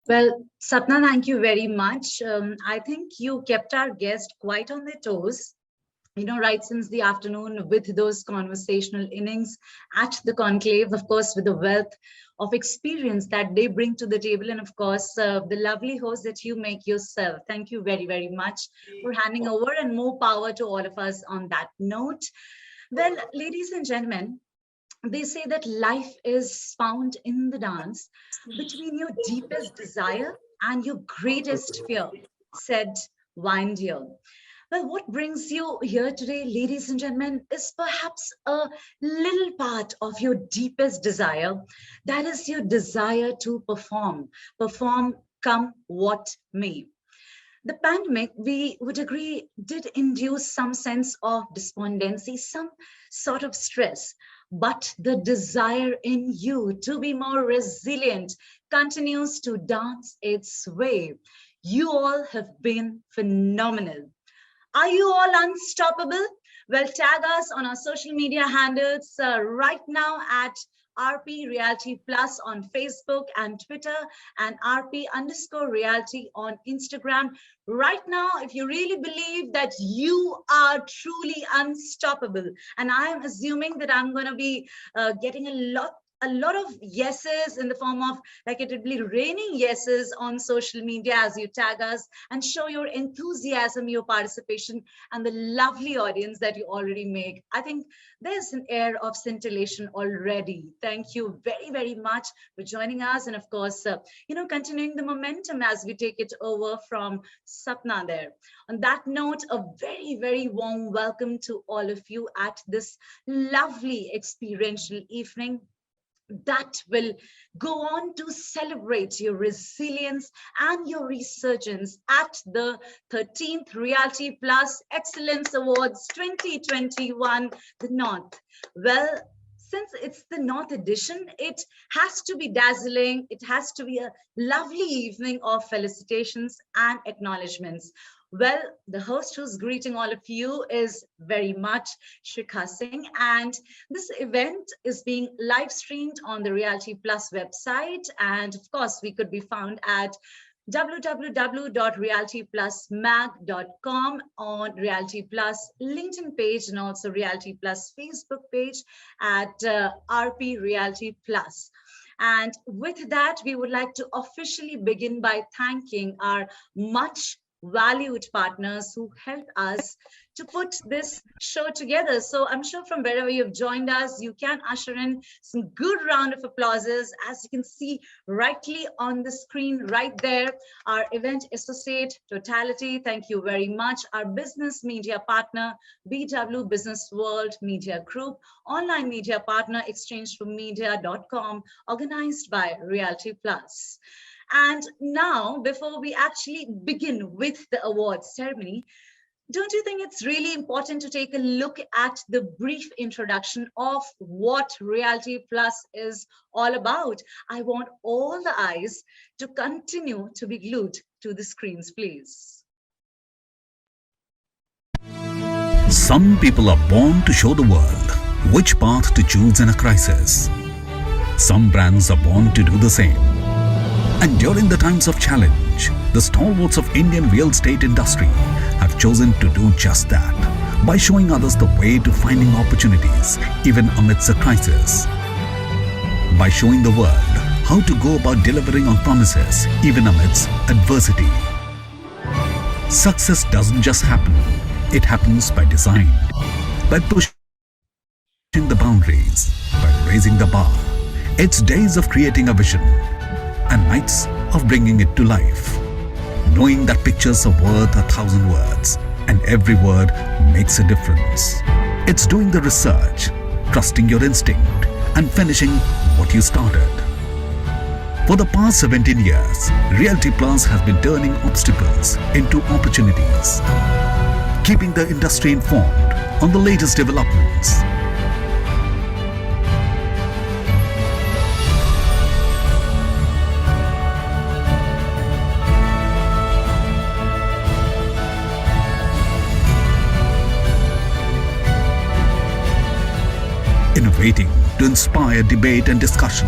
Well, Sapna, thank you very much. I think you kept our guest quite on their toes, right since the afternoon with those conversational innings at the conclave, of course, with the wealth of experience that they bring to the table. And of course, the lovely host that you make yourself. Thank you very, very much for handing over and more power to all of us on that note. Well, ladies and gentlemen, they say that life is found in the dance between your deepest desire and your greatest fear, said Windeal. Well, what brings you here today, ladies and gentlemen, is perhaps a little part of your deepest desire. That is your desire to perform come what may. The pandemic, we would agree, did induce some sense of despondency, some sort of stress. But the desire in you to be more resilient continues to dance its way. You all have been phenomenal. Are you all unstoppable? Well, tag us on our social media handles right now at RP Reality Plus on Facebook and Twitter, and RP underscore reality on Instagram. Right now, if you really believe that you are truly unstoppable, and I'm assuming that I'm going to be getting a lot of yeses in the form of, like, it would be raining yeses on social media as you tag us and show your enthusiasm, your participation, and the lovely audience that you already make. I think there's an air of scintillation already. Thank you very, very much for joining us. And of course, continuing the momentum as we take it over from Sapna there. On that note, a very, very warm welcome to all of you at this lovely experiential evening that will go on to celebrate your resilience and your resurgence at the 13th Reality Plus Excellence Awards 2021, the North. Well, since it's the North edition, it has to be dazzling. It has to be a lovely evening of felicitations and acknowledgements. Well, the host who's greeting all of you is very much Shikha Singh, and this event is being live streamed on the Reality Plus website, and of course, we could be found at www.realityplusmag.com on Reality Plus LinkedIn page and also Reality Plus Facebook page at RP Reality Plus. And with that, we would like to officially begin by thanking our much valued partners who help us to put this show together. So I'm sure from wherever you've joined us, you can usher in some good round of applauses. As you can see rightly on the screen right there, our event associate, Totality, thank you very much. Our business media partner, BW Business World Media Group, online media partner, exchangeformedia.com, organized by Reality Plus. And now, before we actually begin with the awards ceremony, don't you think it's really important to take a look at the brief introduction of what Reality Plus is all about? I want all the eyes to continue to be glued to the screens, please. Some people are born to show the world which path to choose in a crisis. Some brands are born to do the same. And during the times of challenge, the stalwarts of Indian real estate industry have chosen to do just that by showing others the way to finding opportunities even amidst a crisis. By showing the world how to go about delivering on promises even amidst adversity. Success doesn't just happen, it happens by design, by pushing the boundaries, by raising the bar. It's days of creating a vision and nights of bringing it to life, knowing that pictures are worth 1,000 words and every word makes a difference. It's doing the research, trusting your instinct and finishing what you started. For the past 17 years, Realty Plus has been turning obstacles into opportunities, keeping the industry informed on the latest developments. Innovating to inspire debate and discussion.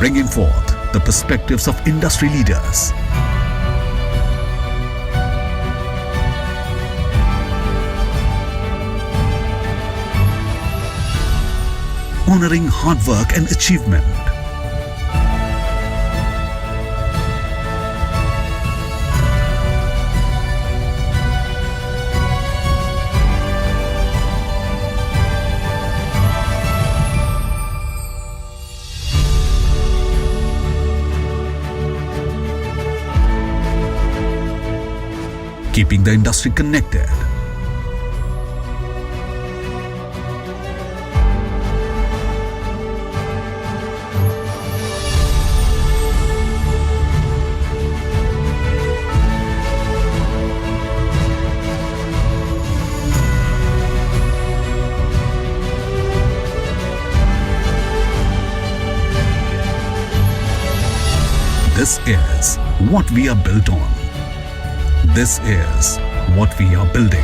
bringing forth the perspectives of industry leaders. Honoring hard work and achievement. Keeping the industry connected. This is what we are built on. This is what we are building.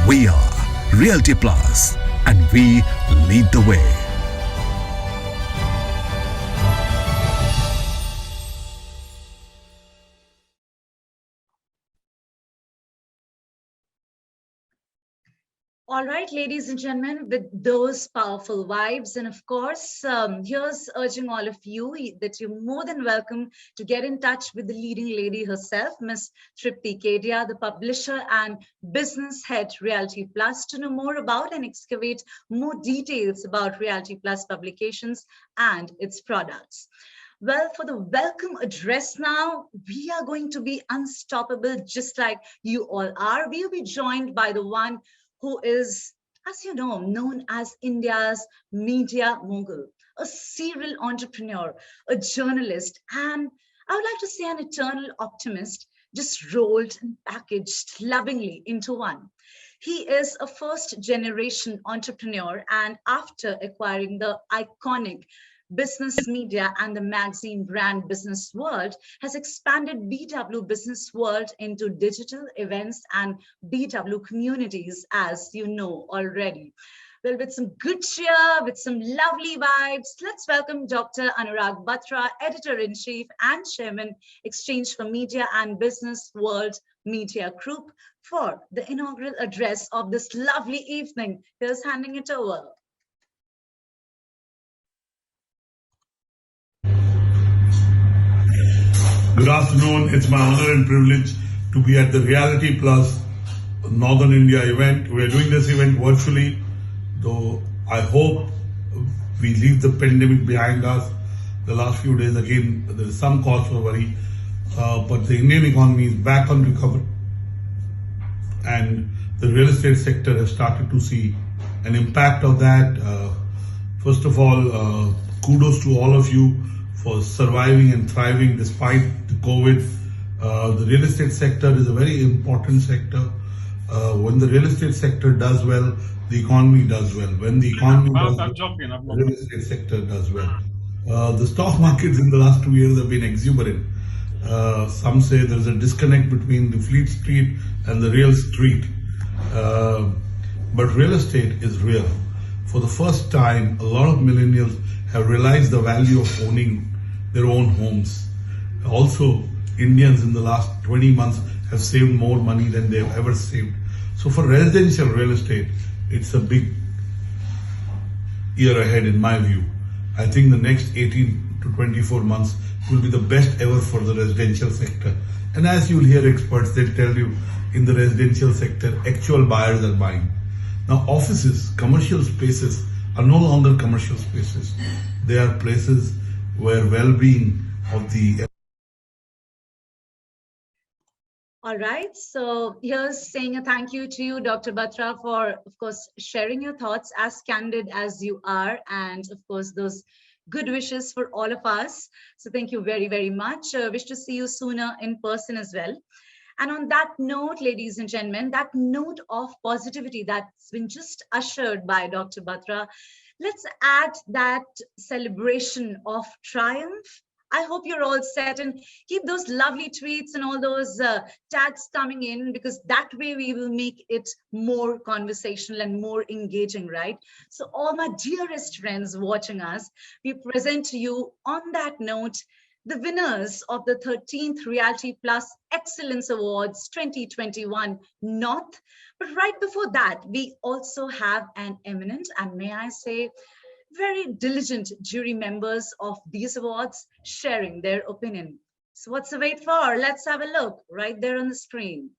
We are Realty Plus, and we lead the way. All right, ladies and gentlemen, with those powerful vibes, and of course, here's urging all of you that you're more than welcome to get in touch with the leading lady herself, Miss Tripti Kedia, the publisher and business head, Realty Plus, to know more about and excavate more details about Realty Plus publications and its products. Well, for the welcome address now, we are going to be unstoppable, just like you all are. We'll be joined by the one who is, as you know, known as India's media mogul, a serial entrepreneur, a journalist, and I would like to say an eternal optimist, just rolled and packaged lovingly into one. He is a first generation entrepreneur, and after acquiring the iconic business media and the magazine brand Business World, has expanded BW Business World into digital events and BW communities, as you know already. Well, with some good cheer, with some lovely vibes, let's welcome Dr. Anurag Batra, Editor-in-Chief and Chairman, Exchange for Media and Business World Media Group, for the inaugural address of this lovely evening. Here's handing it over. Good afternoon. It's my honor and privilege to be at the Reality Plus Northern India event. We're doing this event virtually, though I hope we leave the pandemic behind us. The last few days, again, there is some cause for worry, but the Indian economy is back on recovery, and the real estate sector has started to see an impact of that. First of all, kudos to all of you for surviving and thriving despite the COVID. The real estate sector is a very important sector. When the real estate sector does well, the economy does well. When the economy does well, the real estate sector does well. The stock markets in the last 2 years have been exuberant. Some say there's a disconnect between the Fleet Street and the real street. But real estate is real. For the first time, a lot of millennials have realized the value of owning their own homes. Also, Indians in the last 20 months have saved more money than they've ever saved. So for residential real estate, it's a big year ahead in my view. I think the next 18 to 24 months will be the best ever for the residential sector. And as you'll hear experts, they'll tell you in the residential sector, actual buyers are buying. Now offices, commercial spaces are no longer commercial spaces. They are places where well-being of the... All right, so here's saying a thank you to you, Dr. Batra, for, of course, sharing your thoughts as candid as you are, and of course, those good wishes for all of us. So thank you very, very much. Wish to see you sooner in person as well. And on that note, ladies and gentlemen, that note of positivity that's been just ushered by Dr. Batra, Let's add that celebration of triumph. I hope you're all set, and keep those lovely tweets and all those tags coming in, because that way we will make it more conversational and more engaging, right? So all my dearest friends watching us, we present to you on that note the winners of the 13th Realty Plus Excellence Awards 2021 North. But right before that, we also have an eminent, and may I say, very diligent jury members of these awards sharing their opinion. So what's the wait for? Let's have a look right there on the screen.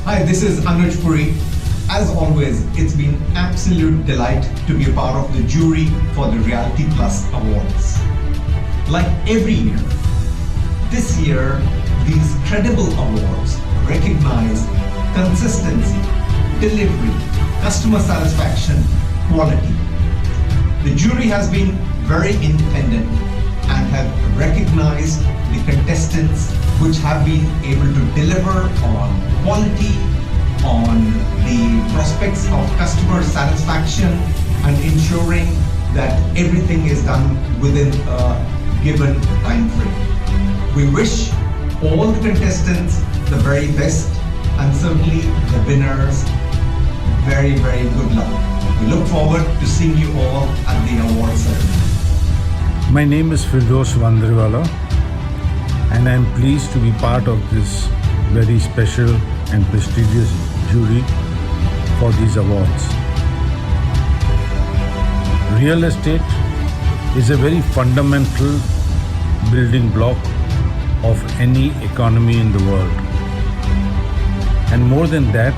Hi, this is Anuj Puri. As always, it's been absolute delight to be a part of the jury for the Realty Plus Awards. Like every year, this year, these credible awards recognize consistency, delivery, customer satisfaction, quality. The jury has been very independent and have recognized the contestants which have been able to deliver on quality, on the prospects of customer satisfaction, and ensuring that everything is done within a given time frame. We wish all the contestants the very best, and certainly the winners very, very good luck. We look forward to seeing you all at the award ceremony. My name is Firdaus Vandriwala, and I am pleased to be part of this very special and prestigious jury for these awards. Real estate is a very fundamental building block of any economy in the world. And more than that,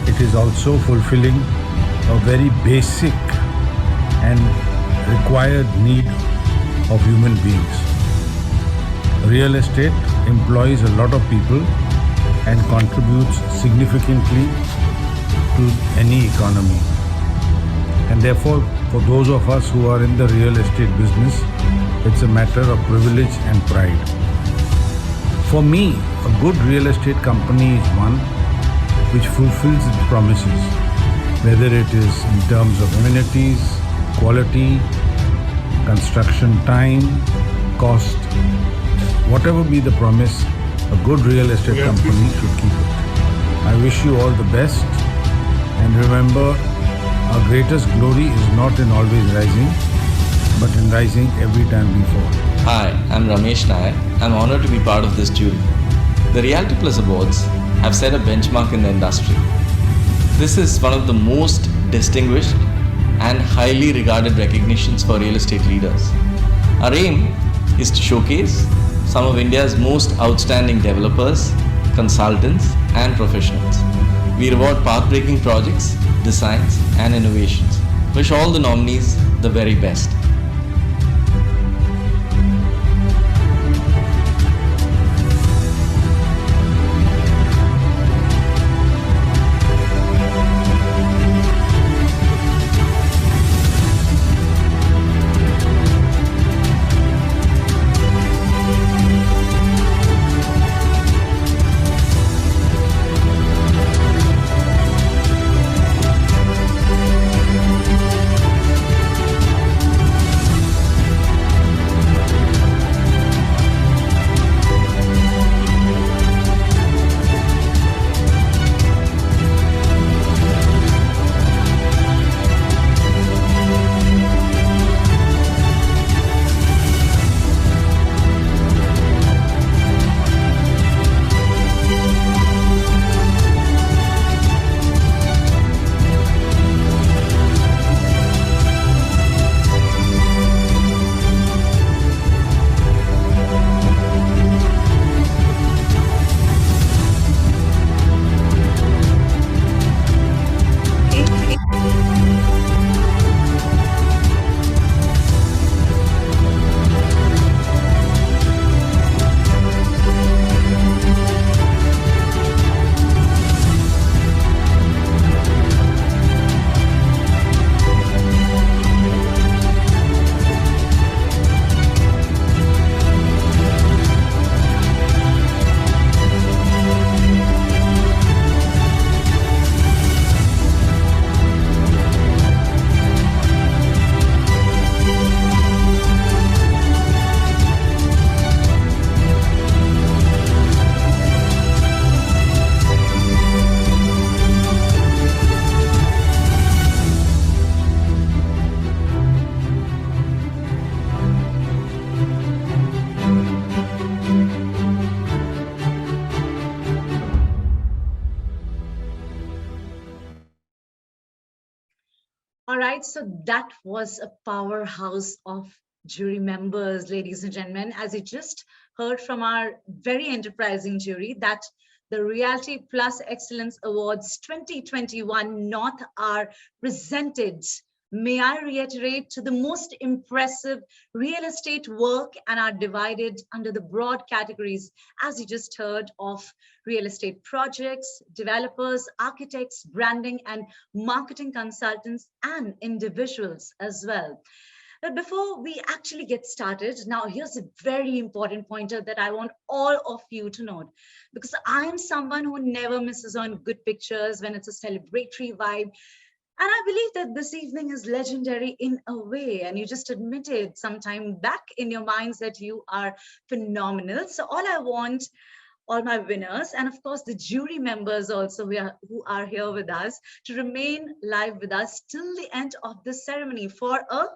it is also fulfilling a very basic and required need of human beings. Real estate employs a lot of people and contributes significantly to any economy. And therefore, for those of us who are in the real estate business, it's a matter of privilege and pride. For me, a good real estate company is one which fulfills its promises, whether it is in terms of amenities, quality, construction time, cost. Whatever be the promise, a good real estate company should keep it. I wish you all the best, and remember, our greatest glory is not in always rising, but in rising every time we fall. Hi, I'm Ramesh Nair. I'm honored to be part of this jury. The Realty Plus Awards have set a benchmark in the industry. This is one of the most distinguished and highly regarded recognitions for real estate leaders. Our aim is to showcase some of India's most outstanding developers, consultants, and professionals. We reward path-breaking projects, designs, and innovations. Wish all the nominees the very best. All right, so that was a powerhouse of jury members, ladies and gentlemen. As you just heard from our very enterprising jury, that the Realty Plus Excellence Awards 2021 North are presented, may I reiterate, to the most impressive real estate work and are divided under the broad categories, as you just heard, of real estate projects, developers, architects, branding and marketing consultants, and individuals as well. But before we actually get started, now here's a very important pointer that I want all of you to note, because I am someone who never misses on good pictures when it's a celebratory vibe. And I believe that this evening is legendary in a way, and you just admitted some time back in your minds that you are phenomenal. So all I want, all my winners, and of course the jury members also who are here with us, to remain live with us till the end of the ceremony for a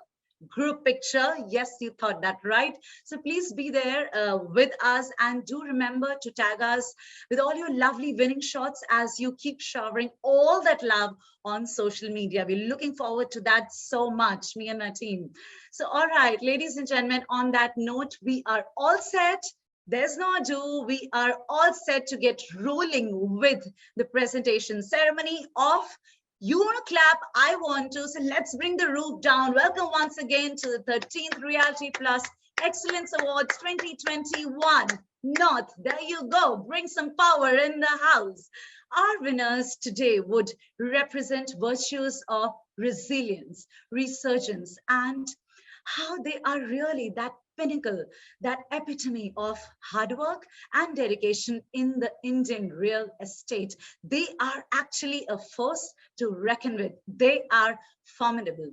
group picture. Yes, you thought that right. So please be there with us, and do remember to tag us with all your lovely winning shots as you keep showering all that love on social media. We're looking forward to that so much, me and my team. So all right, ladies and gentlemen, on that note, we are all set. There's no ado. We are all set to get rolling with the presentation ceremony of You want to clap, I want to. So let's bring the roof down. Welcome once again to the 13th Realty Plus Excellence Awards 2021 North. There you go. Bring some power in the house. Our winners today would represent virtues of resilience, resurgence, and how they are really that pinnacle, that epitome of hard work and dedication in the Indian real estate. They are actually a force to reckon with. They are formidable.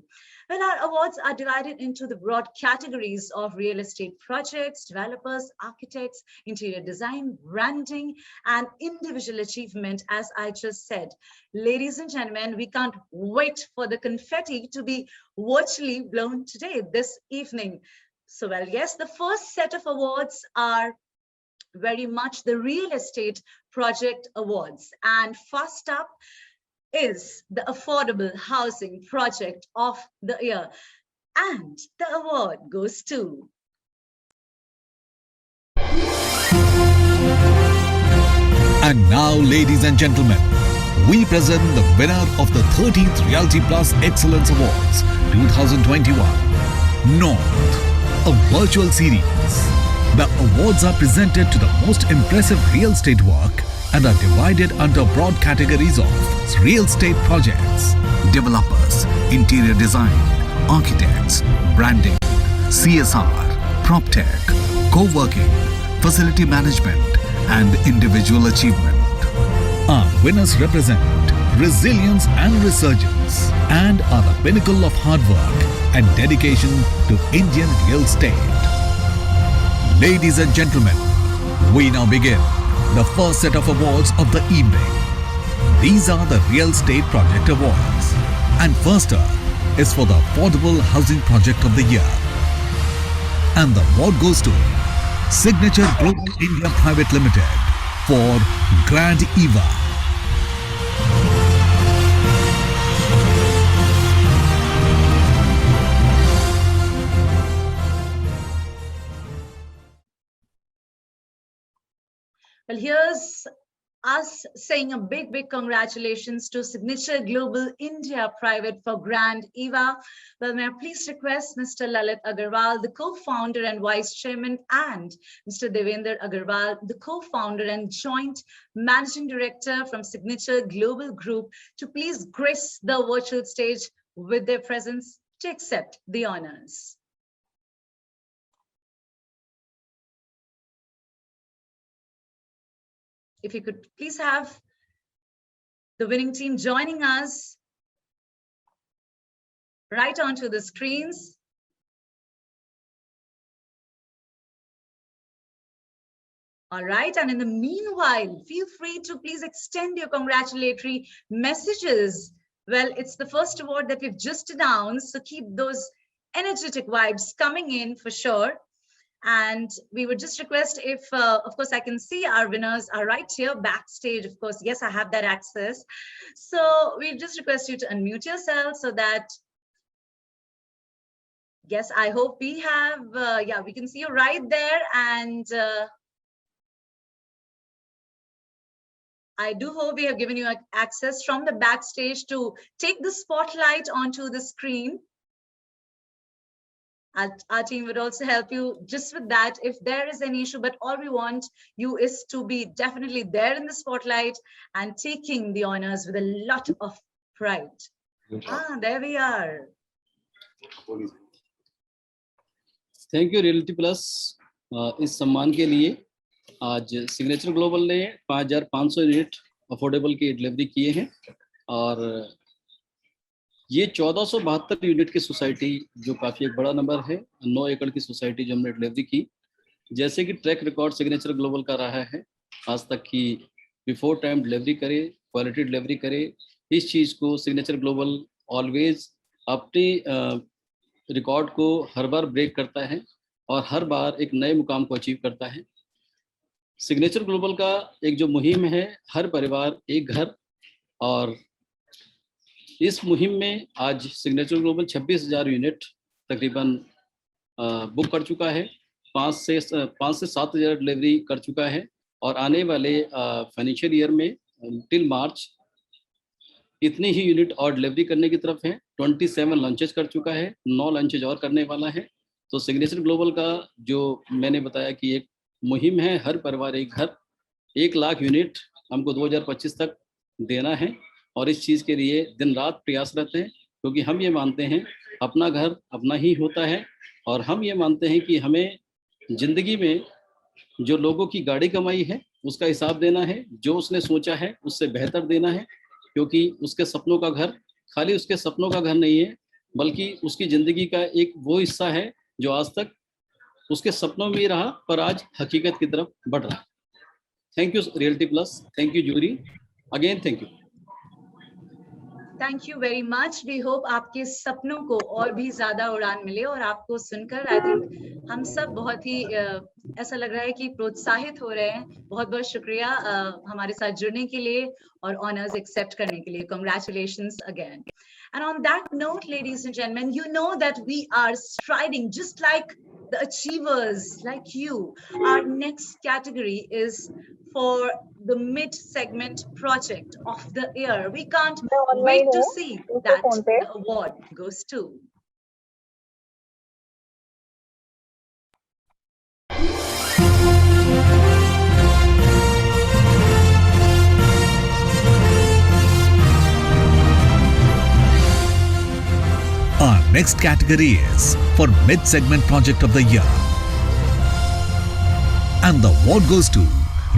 Well, our awards are divided into the broad categories of real estate projects, developers, architects, interior design, branding, and individual achievement, as I just said. Ladies and gentlemen, we can't wait for the confetti to be virtually blown today, this evening. So, well, yes, the first set of awards are very much the Real Estate Project Awards. And first up is the Affordable Housing Project of the Year. And the award goes to And now, ladies and gentlemen, we present the winner of the 13th Realty Plus Excellence Awards 2021, North, a virtual series. The awards are presented to the most impressive real estate work and are divided under broad categories of real estate projects, developers, interior design, architects, branding, CSR, PropTech, co-working, facility management, and individual achievement. Our winners represent resilience and resurgence and are the pinnacle of hard work and dedication to Indian real estate. Ladies and gentlemen, we now begin the first set of awards of the evening. These are the Real Estate Project Awards. And first up is for the Affordable Housing Project of the Year. And the award goes to Signature Global India Private Limited for Grand Eva. Well, here's us saying a big, big congratulations to Signature Global India Private for Grand Eva. Well, may I please request Mr. Lalit Agarwal, the co-founder and vice chairman, and Mr. Devender Agarwal, the co-founder and joint managing director from Signature Global Group, to please grace the virtual stage with their presence to accept the honors. If you could please have the winning team joining us right onto the screens. All right, and in the meanwhile, feel free to please extend your congratulatory messages. Well, it's the first award that we've just announced, so keep those energetic vibes coming in for sure. And we would just request if, of course, I can see our winners are right here backstage. Of course, yes, I have that access. So we just request you to unmute yourself so that Yes, I hope we have, yeah, we can see you right there. And I do hope we have given you access from the backstage to take the spotlight onto the screen. Our team would also help you just with that if there is an issue, but all we want you is to be definitely there in the spotlight and taking the honors with a lot of pride. There we are. Thank you reality plus इस सम्मान के लिए। आज signature global ने 5,500 unit affordable की delivery किए हैं और ये 1472 यूनिट की सोसाइटी जो काफ़ी एक बड़ा नंबर है, 9 एकड़ की सोसाइटी जो हमने डिलीवरी की। जैसे कि ट्रैक रिकॉर्ड सिग्नेचर ग्लोबल का रहा है आज तक की बिफोर टाइम डिलीवरी करे, क्वालिटी डिलीवरी करे, इस चीज़ को सिग्नेचर ग्लोबल ऑलवेज अपनी रिकॉर्ड को हर बार ब्रेक करता है और हर बार एक नए मुकाम को अचीव करता है। सिग्नेचर ग्लोबल का एक जो मुहिम है हर परिवार एक घर, और इस मुहिम में आज सिग्नेचर ग्लोबल 26,000 यूनिट तकरीबन बुक कर चुका है, 5 से 7,000 डिलीवरी कर चुका है और आने वाले फाइनेंशियल ईयर में टिल मार्च इतनी ही यूनिट और डिलीवरी करने की तरफ है। 27 लॉन्चेस कर चुका है, 9 लॉन्चेज और करने वाला है। तो सिग्नेचर ग्लोबल का जो मैंने बताया कि एक मुहिम है हर परिवार एक घर, 1 लाख यूनिट हमको 2025 तक देना है और इस चीज़ के लिए दिन रात प्रयासरत हैं, क्योंकि हम ये मानते हैं अपना घर अपना ही होता है और हम ये मानते हैं कि हमें ज़िंदगी में जो लोगों की गाड़ी कमाई है उसका हिसाब देना है, जो उसने सोचा है उससे बेहतर देना है, क्योंकि उसके सपनों का घर खाली उसके सपनों का घर नहीं है, बल्कि उसकी ज़िंदगी का एक वो हिस्सा है जो आज तक उसके सपनों में ही रहा पर आज हकीकत की तरफ बढ़ रहा है। Thank you reality plus, thank you jury, again thank you. Thank you very much. We hope आपके सपनों को और भी ज्यादा उड़ान मिले और आपको सुनकर आई थिंक हम सब बहुत ही ऐसा लग रहा है कि प्रोत्साहित हो रहे हैं। बहुत बहुत शुक्रिया हमारे साथ जुड़ने के लिए और ऑनर्स एक्सेप्ट करने के लिए। Congratulations again. And on that note, ladies and gentlemen, you know that we are striding just like the achievers like you. Our next category is for the mid-segment project of the year. We can't wait to see that the award goes to. Our next category is for mid-segment project of the year. And the award goes to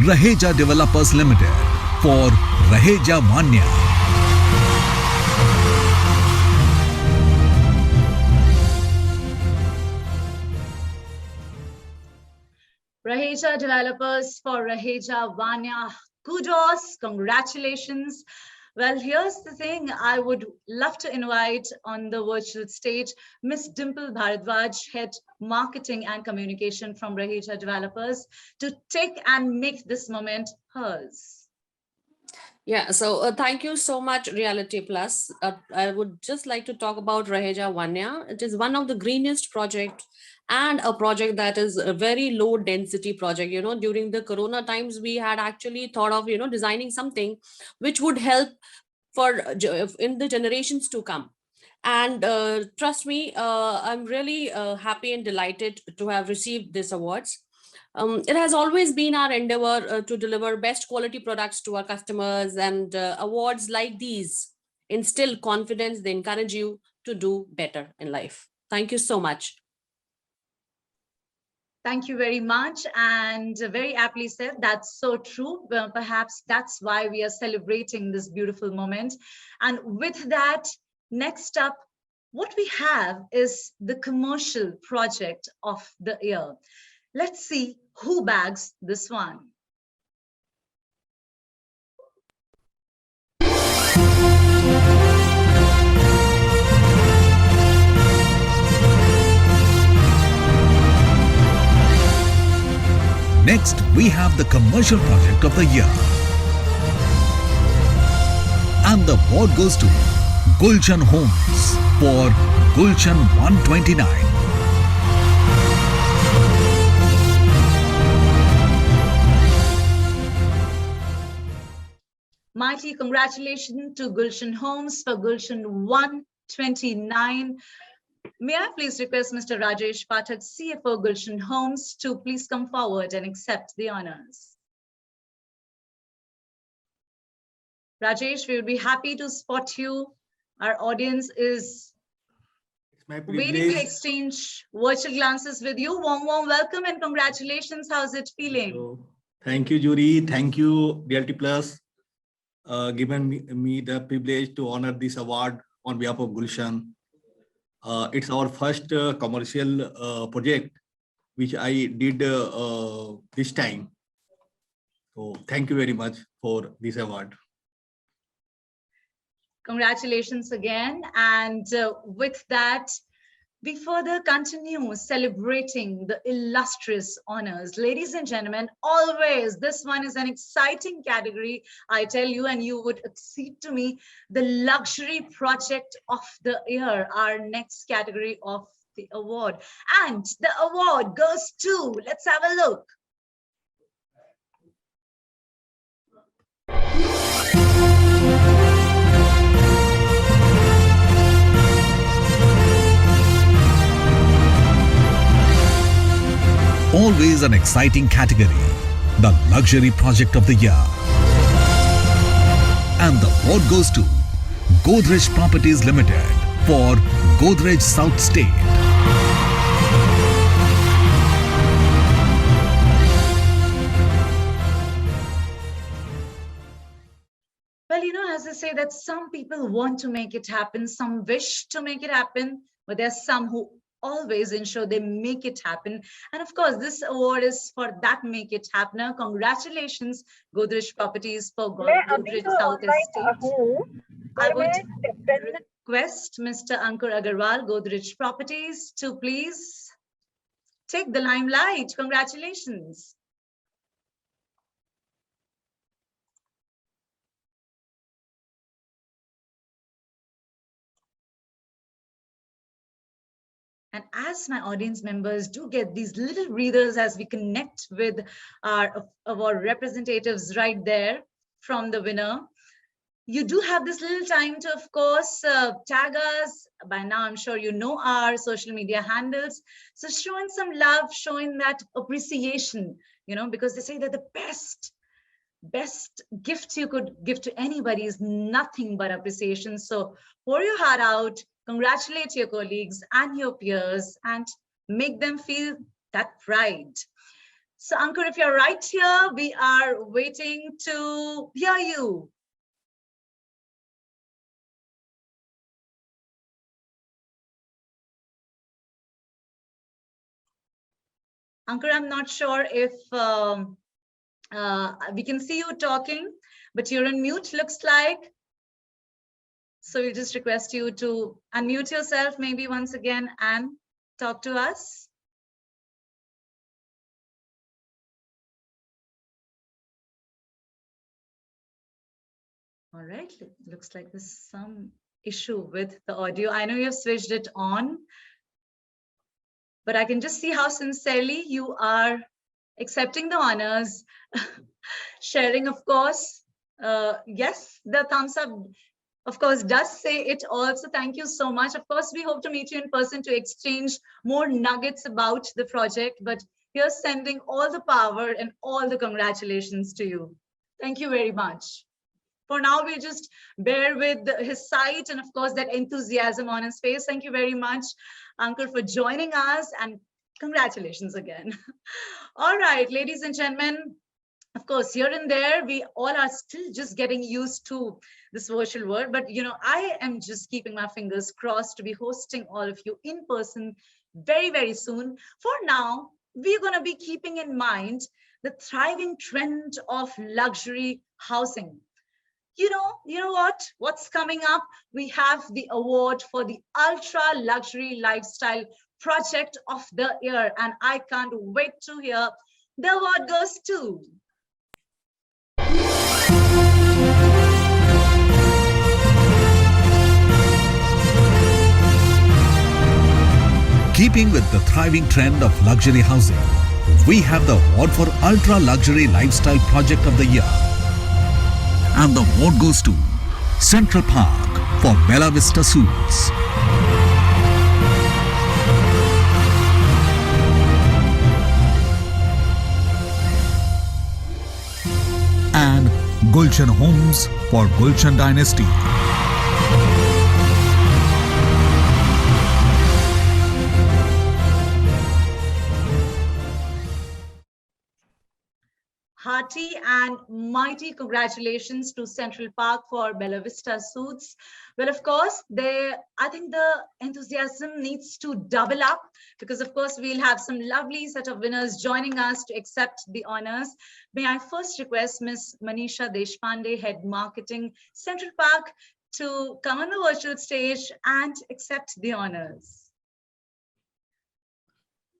Raheja Developers Limited for Raheja Vanya. Raheja Developers for Raheja Vanya. Kudos, congratulations. Well, here's the thing. I would love to invite on the virtual stage Miss Dimple Bharadwaj, Head Marketing and Communication from Raheja Developers, to take and make this moment hers. Yeah, so thank you so much, Reality Plus. I would just like to talk about Raheja Vanya. It is one of the greenest projects and a project that is a very low density project. You know, during the Corona times, we had actually thought of, designing something which would help for in the generations to come. And trust me, I'm really happy and delighted to have received these awards. It has always been our endeavor to deliver best quality products to our customers, and awards like these instill confidence. They encourage you to do better in life. Thank you so much. Thank you very much, and very aptly said. That's so true. Well, perhaps that's why we are celebrating this beautiful moment. And with that, next up, what we have is the commercial project of the year. Let's see who bags this one. Next, we have the commercial project of the year. And the award goes to Gulshan Homes for Gulshan 129. Mighty congratulations to Gulshan Homes for Gulshan 129. May I please request Mr. Rajesh Pathak, CFO Gulshan Homes, to please come forward and accept the honors. Rajesh, we would be happy to spot you. Our audience is My waiting to privilege. exchange virtual glances with you. Warm welcome and congratulations. How's it feeling? So, thank you, jury. Thank you, Realty Plus, given me the privilege to honor this award on behalf of Gulshan. It's our first commercial project, which I did this time. So thank you very much for this award. Congratulations again. And with that, we further continue celebrating the illustrious honors. Ladies and gentlemen, always, this one is an exciting category, I tell you, and you would accede to me, the luxury project of the year, our next category of the award. And the award goes to, let's have a look. Always an exciting category, the luxury project of the year. And the award goes to Godrej Properties Limited for Godrej South State. Well, you know, as I say that some people want to make it happen, some wish to make it happen, but there's some who always ensure they make it happen. And of course, this award is for that make it happener. Congratulations, Godrej Properties for Godrej South Estate. I would request Mr. Ankur Agarwal, Godrej Properties, to please take the limelight. Congratulations. And as my audience members do get these little breathers as we connect with our representatives right there from the winner, you do have this little time to, of course, tag us. By now, I'm sure you know our social media handles. So showing some love, showing that appreciation, you know, because they say that the best gift you could give to anybody is nothing but appreciation. So pour your heart out, congratulate your colleagues and your peers, and make them feel that pride. So Ankur, if you're right here, we are waiting to hear you. Ankur, I'm not sure if we can see you talking, but you're on mute, looks like. So we'll just request you to unmute yourself maybe once again and talk to us. All right, looks like there's some issue with the audio. I know you've switched it on, but I can just see how sincerely you are accepting the honors, sharing, of course. Yes, the thumbs up, of course, does say it also. Thank you so much. Of course, we hope to meet you in person to exchange more nuggets about the project, but here's sending all the power and all the congratulations to you. Thank you very much. For now, we'll just bear with his sight and, of course, that enthusiasm on his face. Thank you very much, Ankur, for joining us, and congratulations again. All right, ladies and gentlemen, of course, here and there, we all are still just getting used to this virtual world. But, you know, I am just keeping my fingers crossed to be hosting all of you in person very, very soon. For now, we're going to be keeping in mind the thriving trend of luxury housing. You know what's coming up? We have the award for the ultra luxury lifestyle project of the year, and I can't wait to hear the award goes to. keeping with the thriving trend of luxury housing, we have the award for Ultra Luxury Lifestyle Project of the Year. And the award goes to Central Park for Bella Vista Suites. And Gulshan Homes for Gulshan Dynasty. Hearty and mighty congratulations to Central Park for Bella Vista Suites. Well, of course, I think the enthusiasm needs to double up because, of course, we'll have some lovely set of winners joining us to accept the honors. May I first request Ms. Manisha Deshpande, Head Marketing, Central Park, to come on the virtual stage and accept the honors.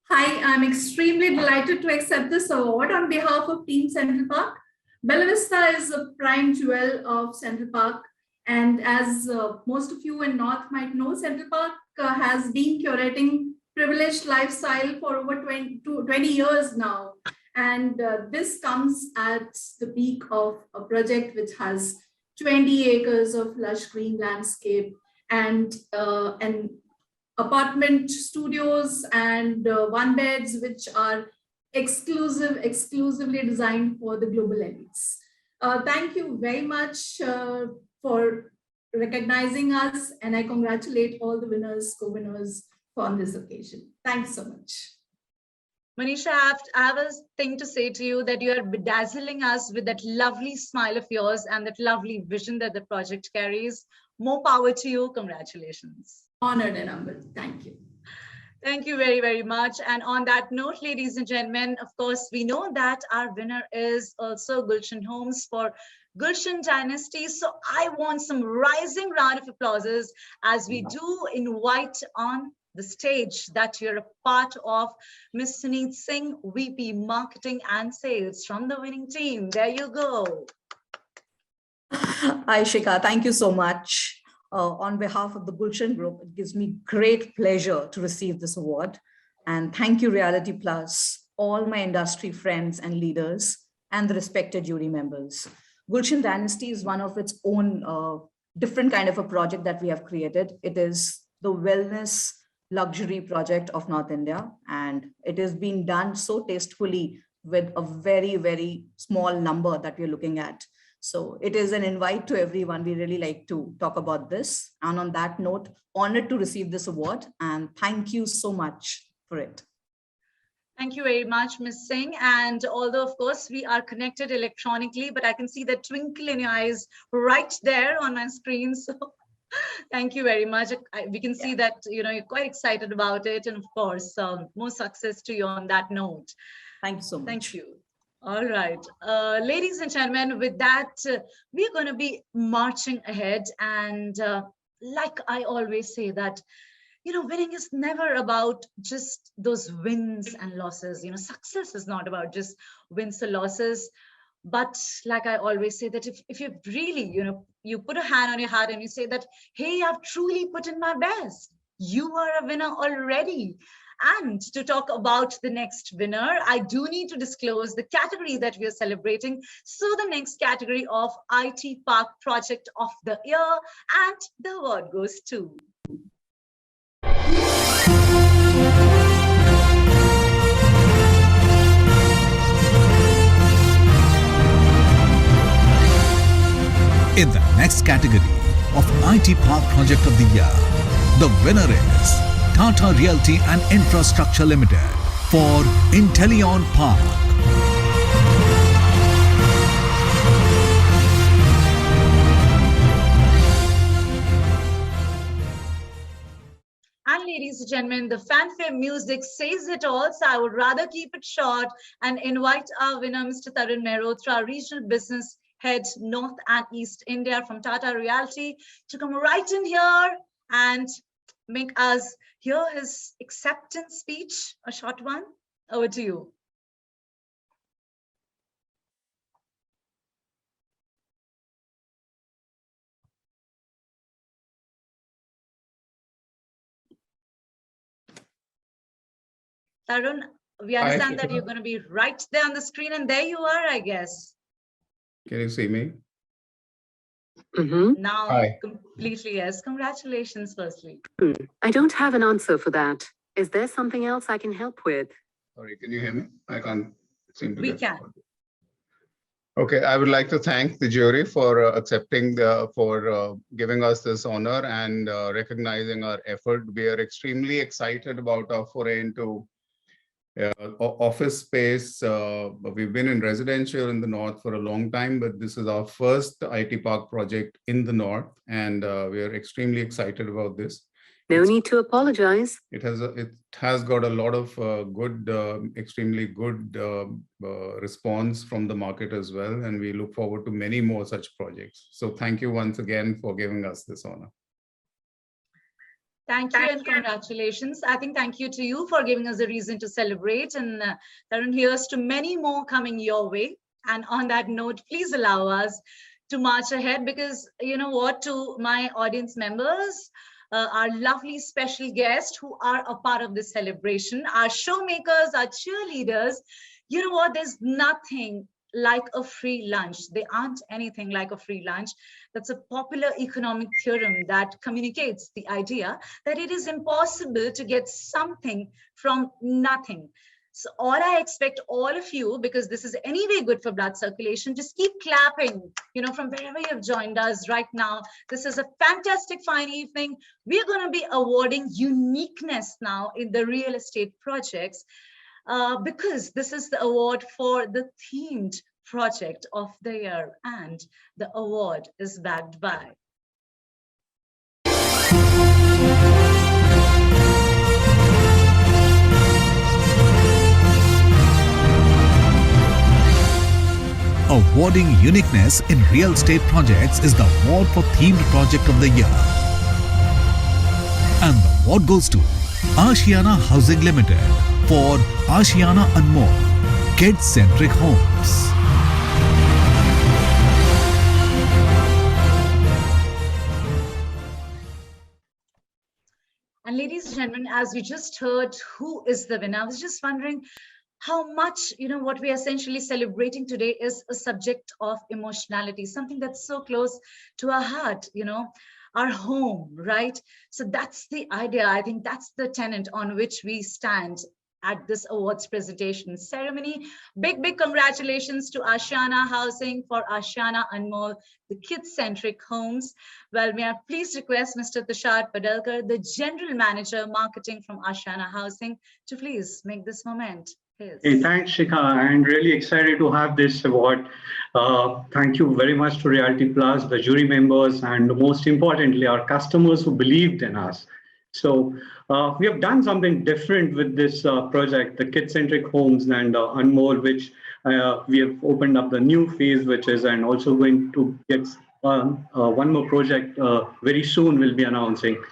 Hi, I'm extremely delighted to accept this award on behalf of Team Central Park. Bella Vista is a prime jewel of Central Park. And as most of you in North might know, Central Park has been curating privileged lifestyle for over 20 years now. And this comes at the peak of a project which has 20 acres of lush green landscape and apartment studios and one beds, which are exclusively designed for the global elites. Thank you very much for recognizing us, and I congratulate all the winners, co-winners on this occasion. Thanks so much. Manisha, I have a thing to say to you, that you are bedazzling us with that lovely smile of yours and that lovely vision that the project carries. More power to you. Congratulations. Honored and humbled. Thank you. Thank you very, very much. And on that note, ladies and gentlemen, of course, we know that our winner is also Gulshan Homes for Gulshan Dynasty. So I want some rising round of applauses as we do invite on the stage that you're a part of Ms. Suneet Singh, VP Marketing and Sales from the winning team. There you go. Hi, Shikha. Thank you so much. On behalf of the Gulshan Group, it gives me great pleasure to receive this award. And thank you, Reality Plus, all my industry friends and leaders, and the respected jury members. Gulshan Dynasty is one of its own different kind of a project that we have created. It is the wellness luxury project of North India, and it is being done so tastefully with a very, very small number that we're looking at. So it is an invite to everyone. We really like to talk about this. And on that note, honored to receive this award, and thank you so much for it. Thank you very much, Ms. Singh. And although, of course, we are connected electronically, but I can see the twinkle in your eyes right there on my screen. So thank you very much. We can see that, you're quite excited about it. And of course, more success to you on that note. Thank you so much. Thank you. All right, ladies and gentlemen, with that, we're going to be marching ahead. And like I always say that, winning is never about just those wins and losses. Success is not about just wins or losses. But like I always say that if you really, you put a hand on your heart and you say that, hey, I've truly put in my best, you are a winner already. And to talk about the next winner, I do need to disclose the category that we are celebrating. So the next category of IT Park Project of the Year, and the award goes to In the next category of IT Park Project of the Year, the winner is Tata Realty and Infrastructure Limited for Intellion Park. And ladies and gentlemen, the fanfare music says it all, so I would rather keep it short and invite our winner, Mr. Tarun Mehrotra, Regional Business Head, North and East India from Tata Realty, to come right in here and make us hear his acceptance speech, a short one. Over to you. Tarun, we understand that you're going to be right there on the screen, and there you are, I guess. Can you see me? Now, Hi. completely yes. Congratulations, firstly. I don't have an answer for that. Is there something else I can help with? Sorry, can you hear me? I can't seem to We get. can. Okay, I would like to thank the jury for giving us this honor and recognizing our effort. We are extremely excited about our foray into office space. We've been in residential in the North for a long time, but this is our first IT park project in the North, and we are extremely excited about this. No need to apologize. It has got a lot of extremely good response from the market as well, and we look forward to many more such projects. So thank you once again for giving us this honor. Thank you and congratulations. I think thank you to you for giving us a reason to celebrate, and Tarun, here's to many more coming your way. And on that note, please allow us to march ahead, because you know what, to my audience members, our lovely special guests who are a part of this celebration, our showmakers, our cheerleaders, you know what, there's nothing like a free lunch. They aren't anything like a free lunch. That's a popular economic theorem that communicates the idea that it is impossible to get something from nothing. So all I expect all of you, because this is anyway good for blood circulation, just keep clapping, you know, from wherever you've joined us right now. This is a fantastic, fine evening. We're going to be awarding uniqueness now in the real estate projects, because this is the award for the themed project of the year, and the award is backed by Awarding uniqueness in real estate projects is the award for themed project of the year. And the award goes to Ashiana Housing Limited for Ashiana Anmol Kid-Centric Homes. And ladies and gentlemen, as we just heard, who is the winner? I was just wondering how much, you know, what we are essentially celebrating today is a subject of emotionality, something that's so close to our heart, you know, our home, right? So that's the idea. I think that's the tenet on which we stand at this awards presentation ceremony. Big congratulations to Ashiana Housing for Ashiana Anmol, the kid-centric homes. Well, may I please request Mr. Tushar Padalkar, the General Manager Marketing from Ashiana Housing, to please make this moment his. Hey, thanks, Shikha. I'm really excited to have this award. Thank you very much to Realty Plus, the jury members, and most importantly, our customers who believed in us. So we have done something different with this project, the kid-centric homes and Anmol, which we have opened up the new phase, which is, and also going to get one more project very soon we'll be announcing.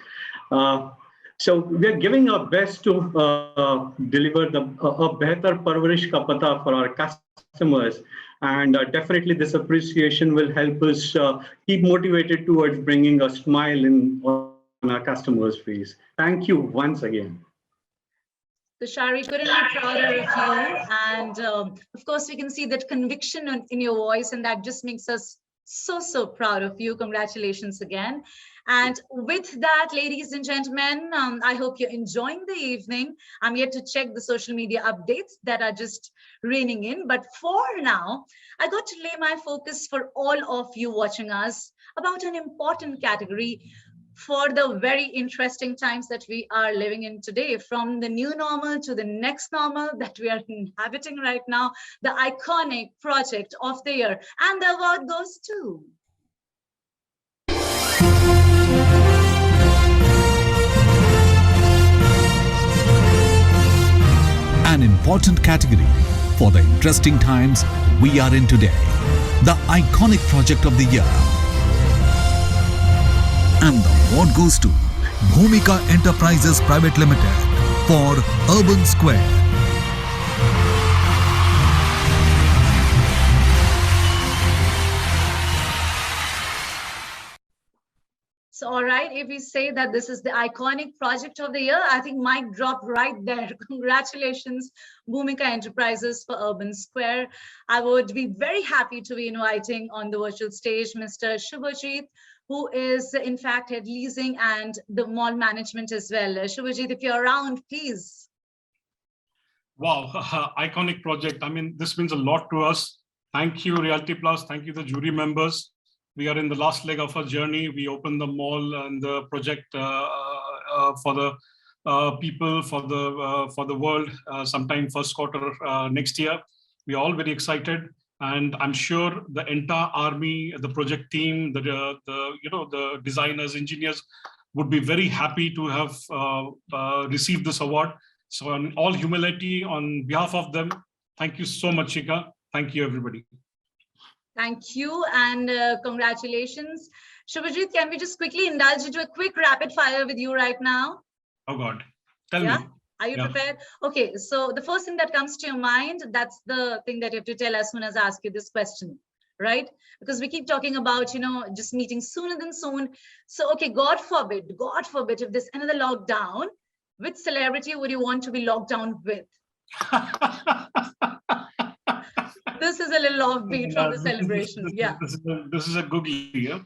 So we are giving our best to deliver a better parvarish ka pata for our customers. And definitely this appreciation will help us keep motivated towards bringing a smile on our customers' face. Thank you once again. Tushar, couldn't be prouder of you. And of course, we can see that conviction in your voice, and that just makes us so proud of you. Congratulations again. And with that, ladies and gentlemen, I hope you're enjoying the evening. I'm yet to check the social media updates that are just raining in. But for now, I got to lay my focus for all of you watching us about an important category for the very interesting times that we are living in today, from the new normal to the next normal that we are inhabiting right now, the iconic project of the year. And the award goes to an important category for the interesting times we are in today, the iconic project of the year. And the award goes to Bhumika Enterprises Private Limited for Urban Square. So, all right, if we say that this is the iconic project of the year, I think mic drop right there. Congratulations, Bhumika Enterprises for Urban Square. I would be very happy to be inviting on the virtual stage Mr. Shubhajit, who is in fact head leasing and the mall management as well. Shubhajit, if you're around, please. Wow, iconic project. I mean, this means a lot to us. Thank you, Realty Plus. Thank you, the jury members. We are in the last leg of our journey. We opened the mall and the project for the people, for the world, sometime first quarter next year. We are all very excited, and I'm sure the entire army, the project team, the designers, engineers would be very happy to have received this award. So, in all humility, on behalf of them, thank you so much, Shika. Thank you, everybody. Thank you and congratulations. Shubhajit, can we just quickly indulge into a quick rapid fire with you right now? Oh God, tell me. Are you Yeah. prepared? Okay, so the first thing that comes to your mind, that's the thing that you have to tell as soon as I ask you this question, right? Because we keep talking about, just meeting sooner than soon. So, okay, God forbid, if there's another lockdown, which celebrity would you want to be locked down with? This is a little offbeat from the celebrations. Yeah. This is a googly. Yeah?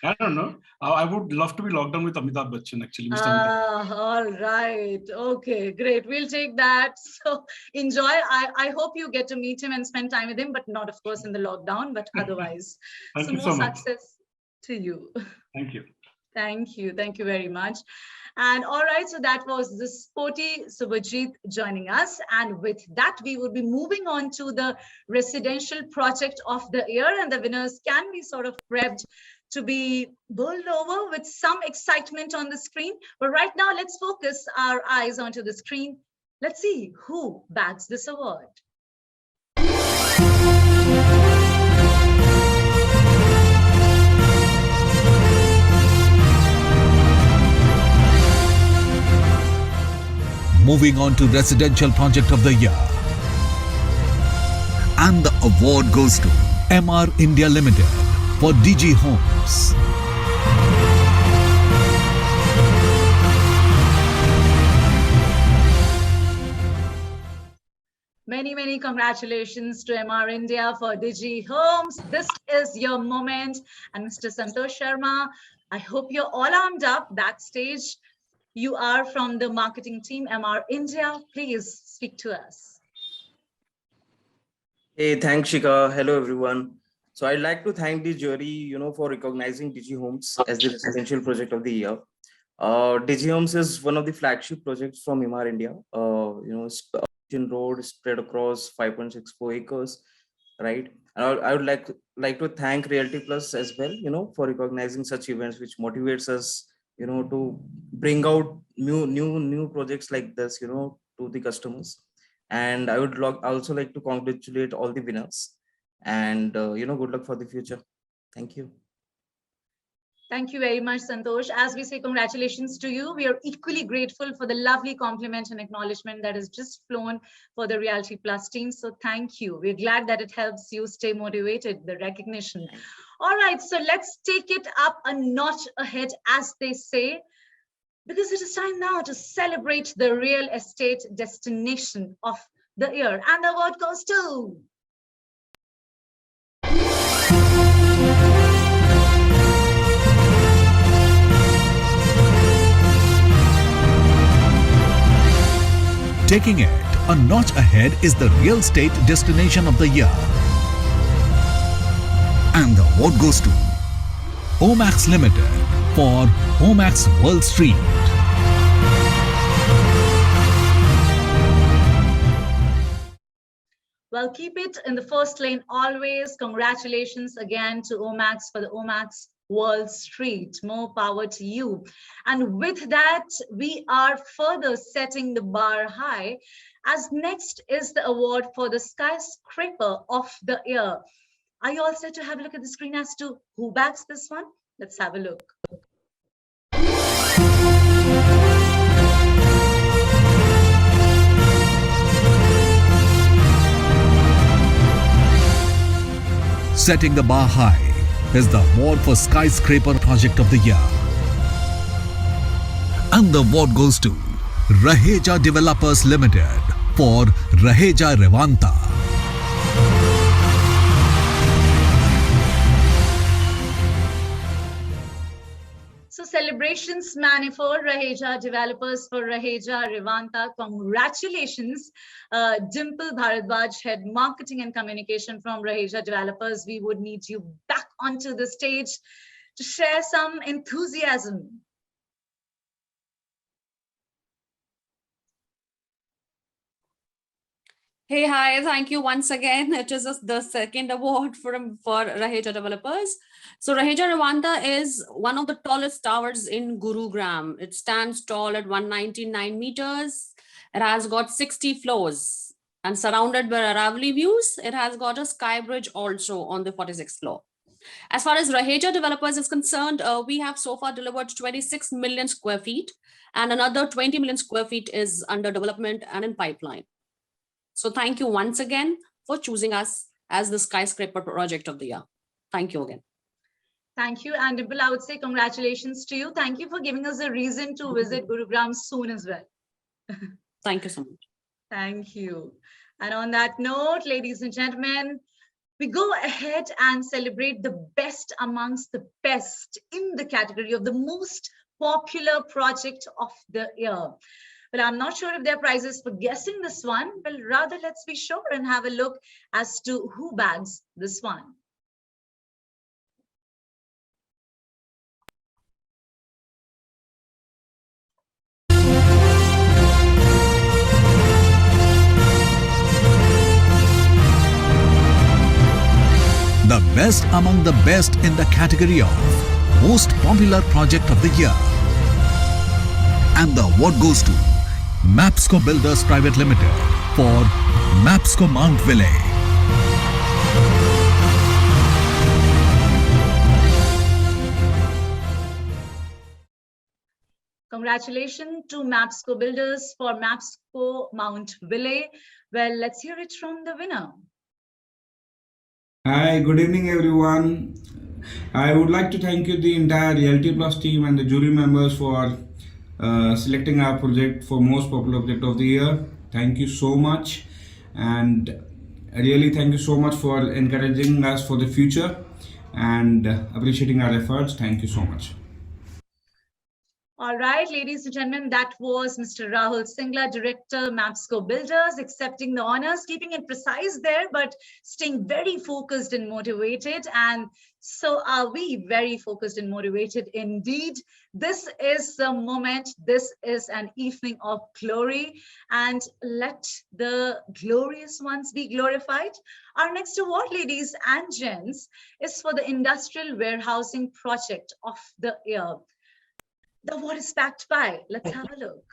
I don't know. I would love to be locked down with Amitabh Bachchan, actually. Mr. Amitabh. All right. Okay, great. We'll take that. So enjoy. I hope you get to meet him and spend time with him, but not, of course, in the lockdown, but otherwise. Thank you more so much. success to you. Thank you. Thank you. Thank you very much. And all right, so that was the sporty Subhajit joining us. And with that, we will be moving on to the residential project of the year. And the winners can be sort of prepped to be bowled over with some excitement on the screen. But right now, let's focus our eyes onto the screen. Let's see who bags this award. Moving on to Residential Project of the Year. And the award goes to MR India Limited for DG Homes. Many congratulations to MR India for Digi Homes. This is your moment. And Mr. Santosh Sharma, I hope you're all armed up backstage. You are from the marketing team, MR India. Please speak to us. Hey, thanks, Shika. Hello, everyone. So I'd like to thank the jury, for recognizing Digi Homes as the residential project of the year. Digi Homes is one of the flagship projects from MR India. Road spread across 5.64 acres, right? And I would like to thank Realty Plus as well, for recognizing such events, which motivates us, to bring out new projects like this, to the customers. And I would also like to congratulate all the winners, and good luck for the future. Thank you. Thank you very much, Santosh. As we say congratulations to you, we are equally grateful for the lovely compliment and acknowledgement that has just flown for the Realty Plus team. So thank you. We're glad that it helps you stay motivated, the recognition. All right, so let's take it up a notch ahead, as they say, because it is time now to celebrate the real estate destination of the year. And the award goes to... Taking it a notch ahead is the real estate destination of the year. And the award goes to Omax Limited for Omax World Street. Well, keep it in the first lane always. Congratulations again to Omax for the Omax World Street. More power to you. And with that, we are further setting the bar high, as next is the award for the skyscraper of the year. Are you all set to have a look at the screen as to who backs this one? Let's have a look. Setting the bar high is the award for Skyscraper Project of the Year. And the award goes to Raheja Developers Limited for Raheja Revanta. So celebrations manifold, Raheja Developers for Raheja Revanta. Congratulations, Dimple Bharadwaj, Head Marketing and Communication from Raheja Developers. We would need you back onto the stage to share some enthusiasm. Hey, hi, thank you once again. It is the second award for Raheja Developers. So Raheja Revanta is one of the tallest towers in Gurugram. It stands tall at 199 meters. It has got 60 floors and surrounded by Aravali views. It has got a sky bridge also on the 46th floor. As far as Raheja Developers is concerned, we have so far delivered 26 million square feet and another 20 million square feet is under development and in pipeline. So thank you once again for choosing us as the Skyscraper Project of the Year. Thank you again. Thank you. And Dimple, I would say congratulations to you. Thank you for giving us a reason to visit Gurugram soon as well. Thank you so much. Thank you. And on that note, ladies and gentlemen, we go ahead and celebrate the best amongst the best in the category of the most popular project of the year. Well, I'm not sure if there are prizes for guessing this one, but rather let's be sure and have a look as to who bags this one. The best among the best in the category of Most Popular Project of the Year. And the award goes to Mapsco Builders Private Limited for Mapsco Mount Villay. Congratulations to Mapsco Builders for Mapsco Mount Villay. Well, let's hear it from the winner. Hi, good evening everyone. I would like to thank you the entire Realty Plus team and the jury members for selecting our project for most popular project of the year. Thank you so much, and really thank you so much for encouraging us for the future and appreciating our efforts. Thank you so much. All right, ladies and gentlemen, that was Mr. Rahul Singla, Director, Mapsco Builders, accepting the honors, keeping it precise there, but staying very focused and motivated. And so are we, very focused and motivated indeed. This is the moment. This is an evening of glory, and let the glorious ones be glorified. Our next award, ladies and gents, is for the Industrial Warehousing Project of the Year. The award is backed by, let's have a look.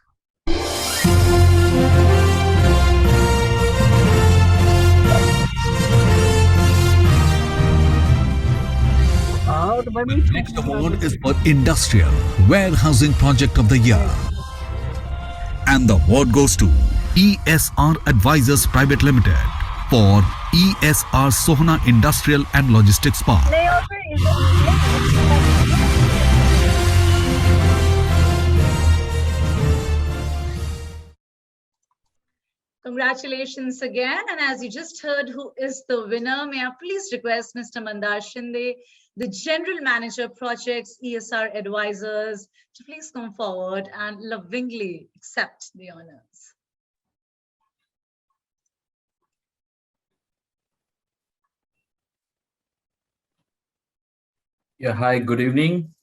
The next award is for Industrial Warehousing Project of the Year. And the award goes to ESR Advisors Private Limited for ESR Sohna Industrial and Logistics Park. Congratulations again. And as you just heard, who is the winner? May I please request Mr. Mandar Shinde, the General Manager Projects, ESR Advisors, to please come forward and lovingly accept the honors. Yeah, hi, good evening.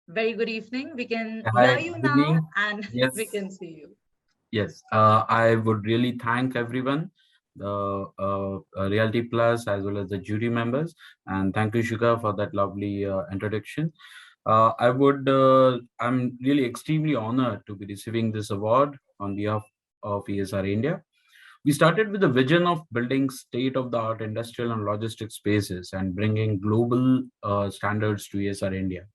Very good evening. We can Hi, hear you good now evening. and Yes. we can see you. Yes, I would really thank everyone, the Realty Plus as well as the jury members, and thank you, Shika, for that lovely introduction. I'm really extremely honored to be receiving this award on behalf of ESR India. We started with the vision of building state-of-the-art industrial and logistics spaces and bringing global standards to ESR India.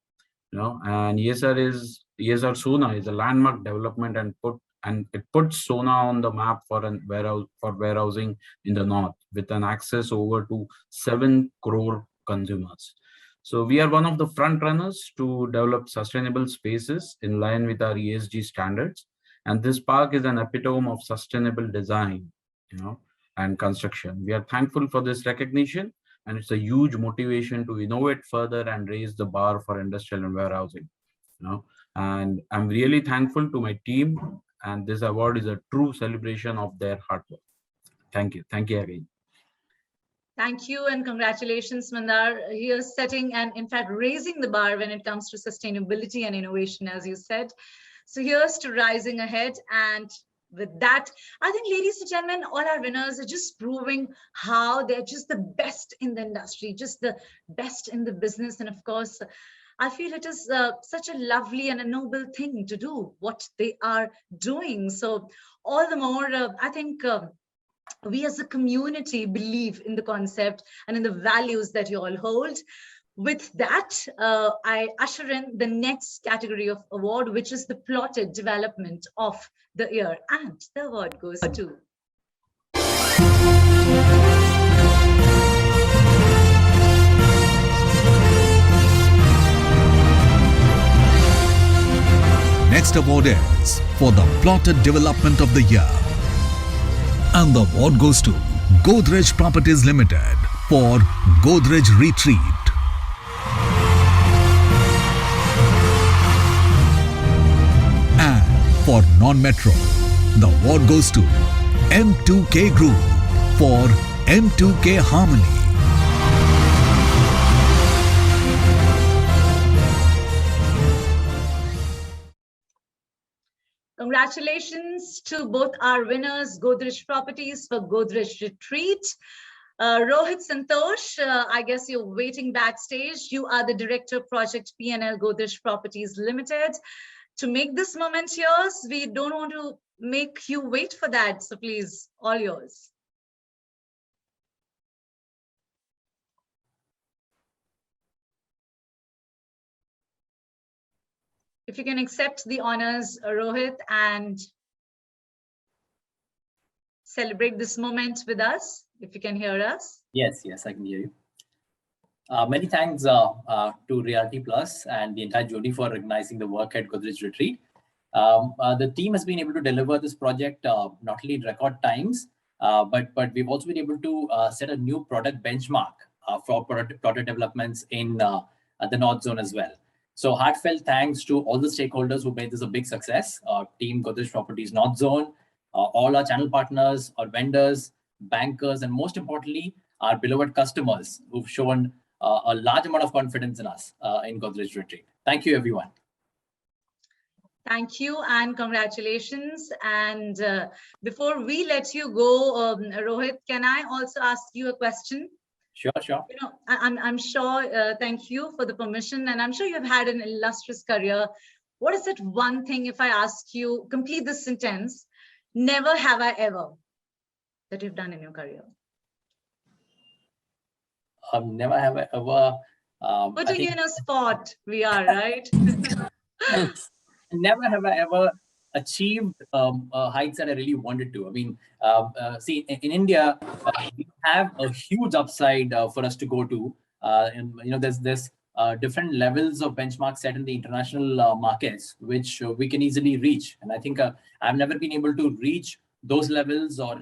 And ESR Sohna is a landmark development and put and it puts Sona on the map for warehousing in the north, with an access over to 7 crore consumers. So we are one of the front runners to develop sustainable spaces in line with our ESG standards. And this park is an epitome of sustainable design, and construction. We are thankful for this recognition, and it's a huge motivation to innovate further and raise the bar for industrial and warehousing. And I'm really thankful to my team, and this award is a true celebration of their hard work. Thank you. Thank you again. Thank you and congratulations, Mandar. You're setting and in fact raising the bar when it comes to sustainability and innovation, as you said. So here's to rising ahead. And with that, I think, ladies and gentlemen, all our winners are just proving how they're just the best in the industry, just the best in the business. And of course, I feel it is such a lovely and a noble thing to do what they are doing. So all the more, I think we as a community believe in the concept and in the values that you all hold. With that, I usher in the next category of award, which is the plotted development of the year. And the award goes to... Next award is for the plotted development of the year. And the award goes to Godrej Properties Limited for Godrej Retreat. And for non-metro, the award goes to M2K Group for M2K Harmony. Congratulations to both our winners, Godrej Properties for Godrej Retreat. Rohit Santosh, I guess you're waiting backstage. You are the Director Project P&L Godrej Properties Limited. To make this moment yours, we don't want to make you wait for that. So please, all yours. If you can accept the honors, Rohit, and celebrate this moment with us, if you can hear us. Yes, I can hear you. Many thanks to Realty Plus and the entire jury for recognizing the work at Godrej Retreat. The team has been able to deliver this project not only in record times, but we've also been able to set a new product benchmark for product developments in the North Zone as well. So heartfelt thanks to all the stakeholders who made this a big success. Our team, Godrej Properties North Zone, all our channel partners, our vendors, bankers, and most importantly, our beloved customers who've shown a large amount of confidence in us in Godrej Retreat. Thank you, everyone. Thank you and congratulations. And before we let you go, Rohit, can I also ask you a question? Sure. You know, I'm sure, thank you for the permission, and I'm sure you've had an illustrious career. What is that one thing, if I ask you, complete this sentence, never have I ever, that you've done in your career? Never have I ever. Putting you in a spot, we are, right? Never have I ever achieved heights that I really wanted to. I mean, see, in India, we have a huge upside for us to go to. And you know, there's different levels of benchmarks set in the international markets, which we can easily reach. And I think I've never been able to reach those levels, or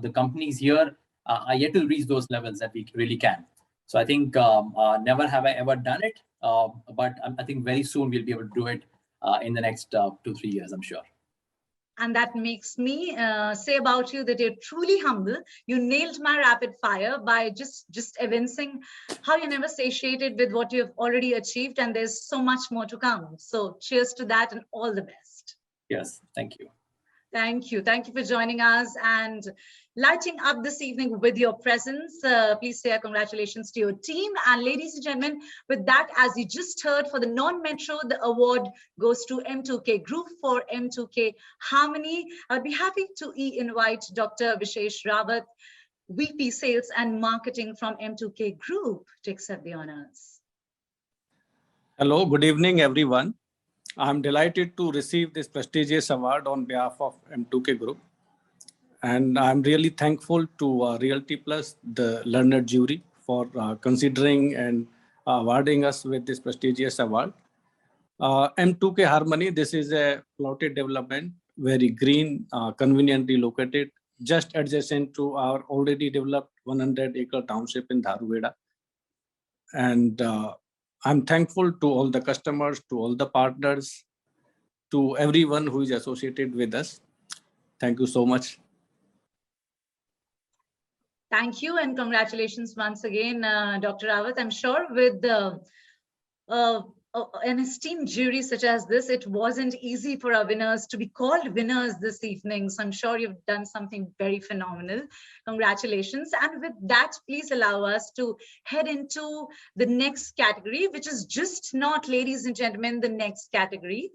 the companies here are yet to reach those levels that we really can. So I think never have I ever done it, but I think very soon we'll be able to do it in the next 2-3 years, I'm sure. And that makes me say about you that you're truly humble. You nailed my rapid fire by just evincing how you're never satiated with what you have already achieved, and there's so much more to come. So cheers to that and all the best. Yes, thank you. Thank you. Thank you for joining us and lighting up this evening with your presence. Please say congratulations to your team. And ladies and gentlemen, with that, as you just heard, for the non-metro, the award goes to M2K Group for M2K Harmony. I'll be happy to invite Dr. Vishesh Rawat, VP Sales and Marketing from M2K Group, to accept the honors. Hello, good evening, everyone. I'm delighted to receive this prestigious award on behalf of M2K Group. And I'm really thankful to Realty Plus, the learned jury, for considering and awarding us with this prestigious award. M2K Harmony, this is a plotted development, very green, conveniently located, just adjacent to our already developed 100-acre township in Dharweda. And I'm thankful to all the customers, to all the partners, to everyone who is associated with us. Thank you so much. Thank you and congratulations once again, Dr. Rawat. I'm sure with an esteemed jury such as this, it wasn't easy for our winners to be called winners this evening. So I'm sure you've done something very phenomenal. Congratulations. And with that, please allow us to head into the next category, which is just not, ladies and gentlemen, the next category.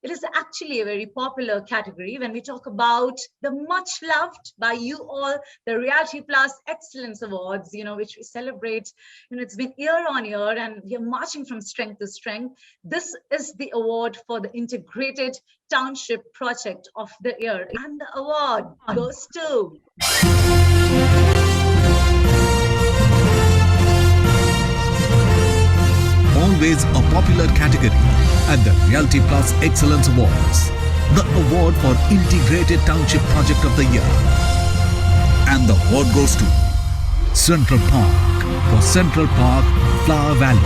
It is actually a very popular category when we talk about the much loved by you all, the Realty Plus Excellence Awards, which we celebrate. It's been year on year and we are marching from strength to strength. This is the award for the Integrated Township Project of the Year. And the award goes to... Always a popular category at the Realty Plus Excellence Awards, the award for Integrated Township Project of the Year. And the award goes to Central Park for Central Park Flower Valley.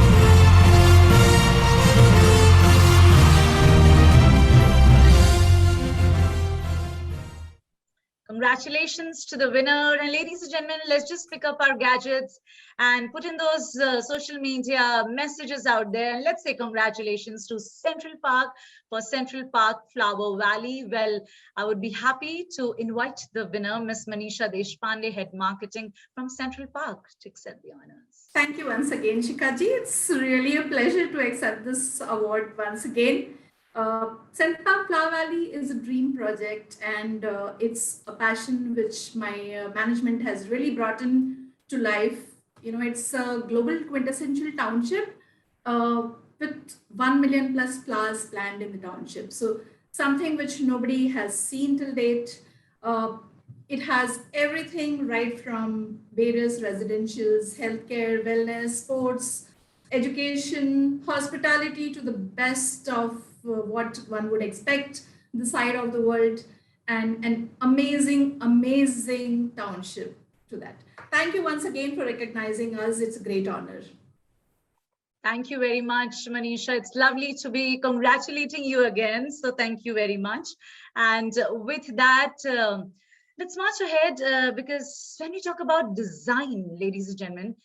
Congratulations to the winner. And ladies and gentlemen, let's just pick up our gadgets and put in those social media messages out there. And let's say congratulations to Central Park for Central Park Flower Valley. Well, I would be happy to invite the winner, Ms. Manisha Deshpande, Head Marketing from Central Park, to accept the honors. Thank you once again, Shikaji. It's really a pleasure to accept this award once again. Central Park Flower Valley is a dream project, and it's a passion which my management has really brought in to life. It's a global quintessential township with 1 million plus flowers planned in the township. So something which nobody has seen till date. It has everything right from various residentials, healthcare, wellness, sports, education, hospitality, to the best of what one would expect the side of the world, and an amazing, amazing township to that. Thank you once again for recognizing us. It's a great honor. Thank you very much, Manisha. It's lovely to be congratulating you again. So thank you very much. And with that, let's march ahead because when we talk about design, ladies and gentlemen,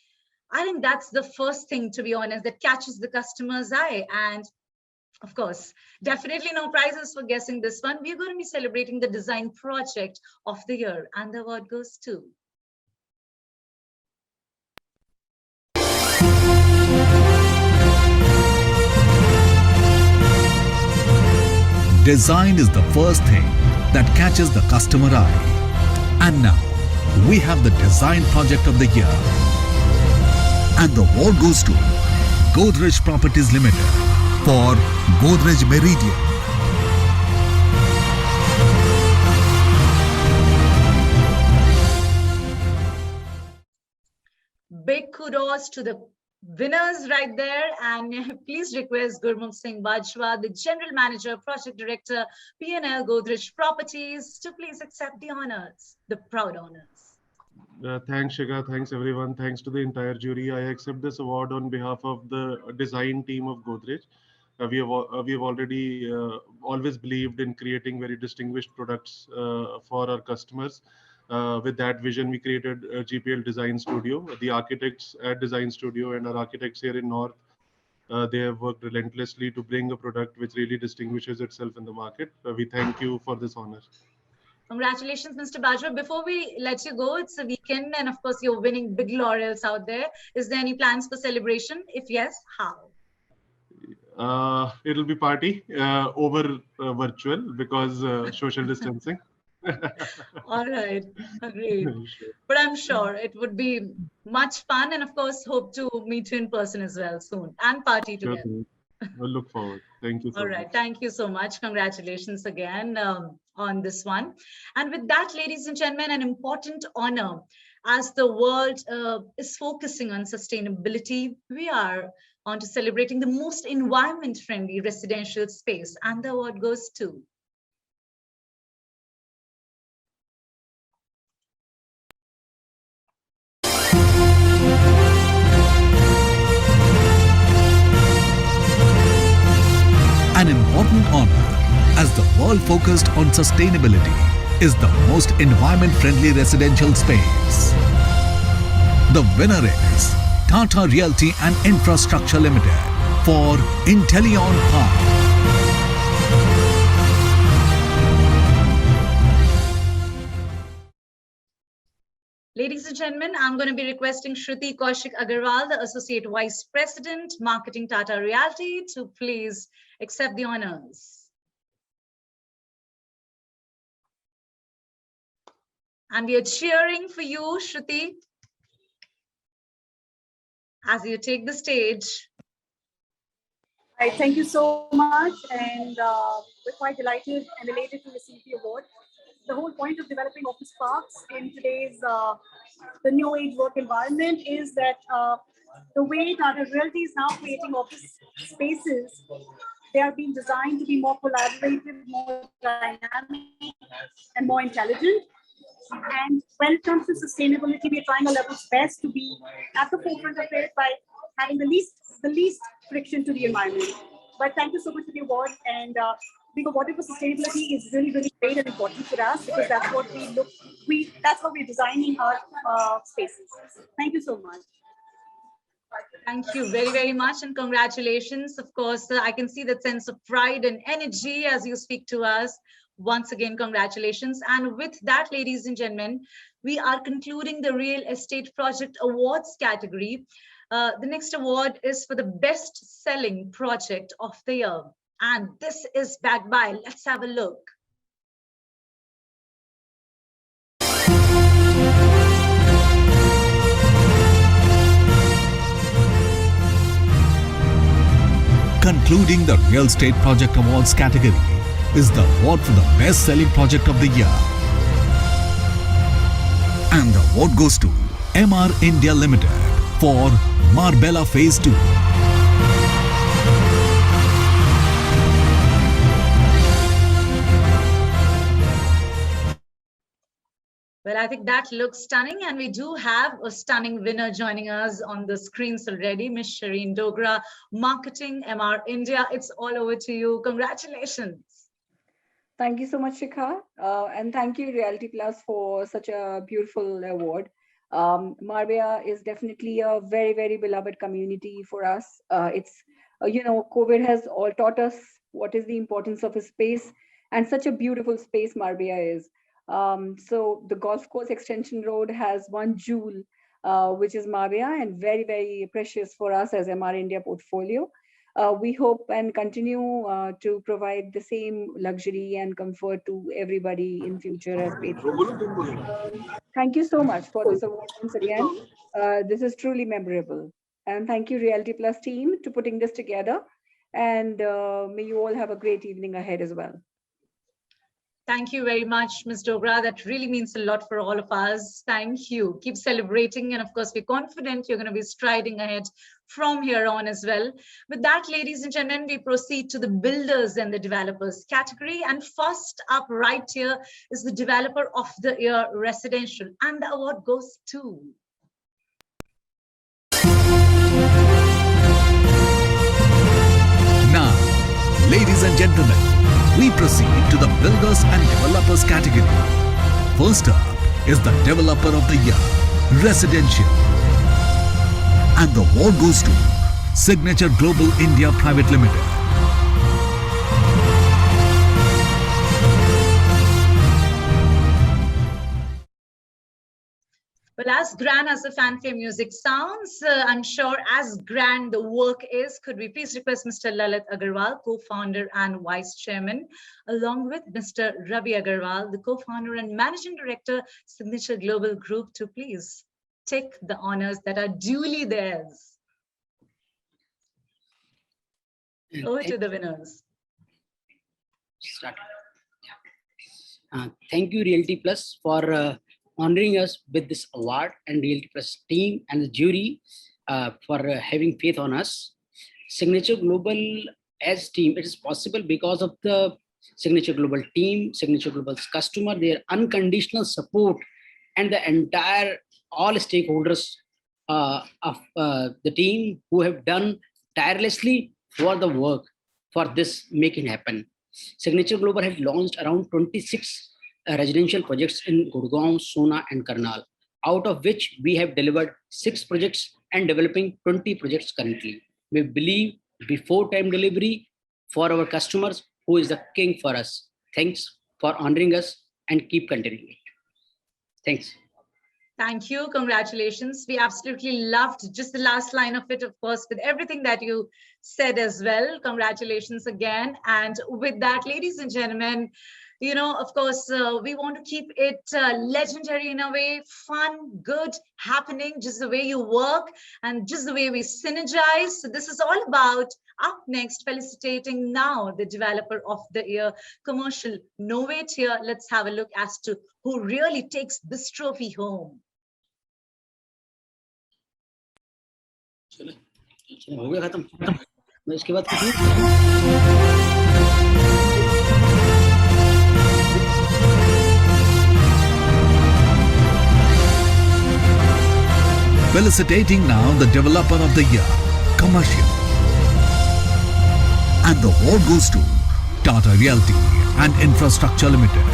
I think that's the first thing, to be honest, that catches the customer's eye. And of course, definitely no prizes for guessing this one. We're going to be celebrating the design project of the year, and the award goes to... Design is the first thing that catches the customer eye. And now, we have the design project of the year. And the award goes to Godrej Properties Limited for Godrej Meridian. Big kudos to the winners right there. And please request Gurmukh Singh Bajwa, the General Manager, Project Director, P&L Godrej Properties, to please accept the honors, the proud honors. Thanks, Shika. Thanks, everyone. Thanks to the entire jury. I accept this award on behalf of the design team of Godrej. We have already always believed in creating very distinguished products for our customers. With that vision, we created a GPL Design Studio. The architects at Design Studio and our architects here in North, they have worked relentlessly to bring a product which really distinguishes itself in the market. We thank you for this honor. Congratulations, Mr. Bajwa. Before we let you go, it's a weekend, and of course, you're winning big laurels out there. Is there any plans for celebration? If yes, how? It'll be party over virtual because social distancing. All right, agreed. But I'm sure it would be much fun, and of course, hope to meet you in person as well soon and party together. We'll look forward. Thank you so All much. right. Thank you so much. Congratulations again on this one. And with that, ladies and gentlemen, an important honor as the world is focusing on sustainability. We are on to celebrating the most environment-friendly residential space, and the award goes to an important honor as the world focused on sustainability is the most environment-friendly residential space. The winner is Tata Realty and Infrastructure Limited for Intellion Park. Ladies and gentlemen, I'm going to be requesting Shruti Kaushik Agarwal, the Associate Vice President, Marketing Tata Realty, to please accept the honors. And we are cheering for you, Shruti, as you take the stage. Right, thank you so much, and we're quite delighted and elated to receive the award. The whole point of developing office parks in today's the new age work environment is that the way Tata Realty is now creating office spaces, they are being designed to be more collaborative, more dynamic, and more intelligent. And when it comes to sustainability, we are trying our levels best to be at the forefront of it by having the least friction to the environment. But thank you so much for the award, and being awarded for sustainability is really, really great and important for us, because that's what that's how we're designing our spaces. Thank you so much. Thank you very, very much, and congratulations. Of course, I can see that sense of pride and energy as you speak to us. Once again, congratulations. And with that, ladies and gentlemen, we are concluding the Real Estate Project Awards category. The next award is for the best selling project of the year. And this is backed by, let's have a look. Concluding the Real Estate Project Awards category is the award for the best selling project of the year. And the award goes to MR India Limited for Marbella Phase 2. Well, I think that looks stunning, and we do have a stunning winner joining us on the screens already, Ms. Shireen Dogra, Marketing, MR India. It's all over to you. Congratulations. Thank you so much, Shikha. And thank you, Realty Plus, for such a beautiful award. Marbella is definitely a very, very beloved community for us. COVID has all taught us what is the importance of a space, and such a beautiful space Marbella is. So the golf course extension road has one jewel, which is Marbella, and very, very precious for us as MR India portfolio. We hope and continue to provide the same luxury and comfort to everybody in future as patrons. Thank you so much for this award once again. This is truly memorable. And thank you, Realty Plus team, to putting this together. And may you all have a great evening ahead as well. Thank you very much, Ms. Dogra. That really means a lot for all of us. Thank you. Keep celebrating. And of course, we're confident you're going to be striding ahead from here on as well. With that, ladies and gentlemen, we proceed to the builders and the developers category. And first up right here is the Developer of the Year Residential. And the award goes to... Now, ladies and gentlemen, we proceed to the Builders and Developers category. First up is the Developer of the Year, Residential. And the award goes to Signature Global India Private Limited. Well, as grand as the fanfare music sounds, I'm sure as grand the work is, could we please request Mr. Lalit Agarwal, co-founder and vice chairman, along with Mr. Ravi Agarwal, the co-founder and managing director, Signature Global Group, to please take the honors that are duly theirs. Over to the winners. Start. Thank you, Realty Plus, for honoring us with this award, and Realty Plus team and the jury for having faith on us. Signature Global as team, it is possible because of the Signature Global team, Signature Global's customer, their unconditional support, and the entire all stakeholders of the team who have done tirelessly for the work for this making happen. Signature Global has launched around 26 residential projects in Gurgaon, Sona, and Karnal, out of which we have delivered 6 projects and developing 20 projects currently. We believe before time delivery for our customers, who is the king for us. Thanks for honoring us and keep continuing it. Thanks. Thank you. Congratulations. We absolutely loved just the last line of it, of course, with everything that you said as well. Congratulations again. And with that, ladies and gentlemen, you know, of course, we want to keep it legendary in a way, fun, good, happening, just the way you work and just the way we synergize. So this is all about, up next, felicitating now the Developer of the Year commercial. No wait here. Let's have a look as to who really takes this trophy home. हो गया खत्म इसके बाद कुछ नहीं Felicitating now the Developer of the Year, Commercial. And the award goes to Tata Realty and Infrastructure Limited.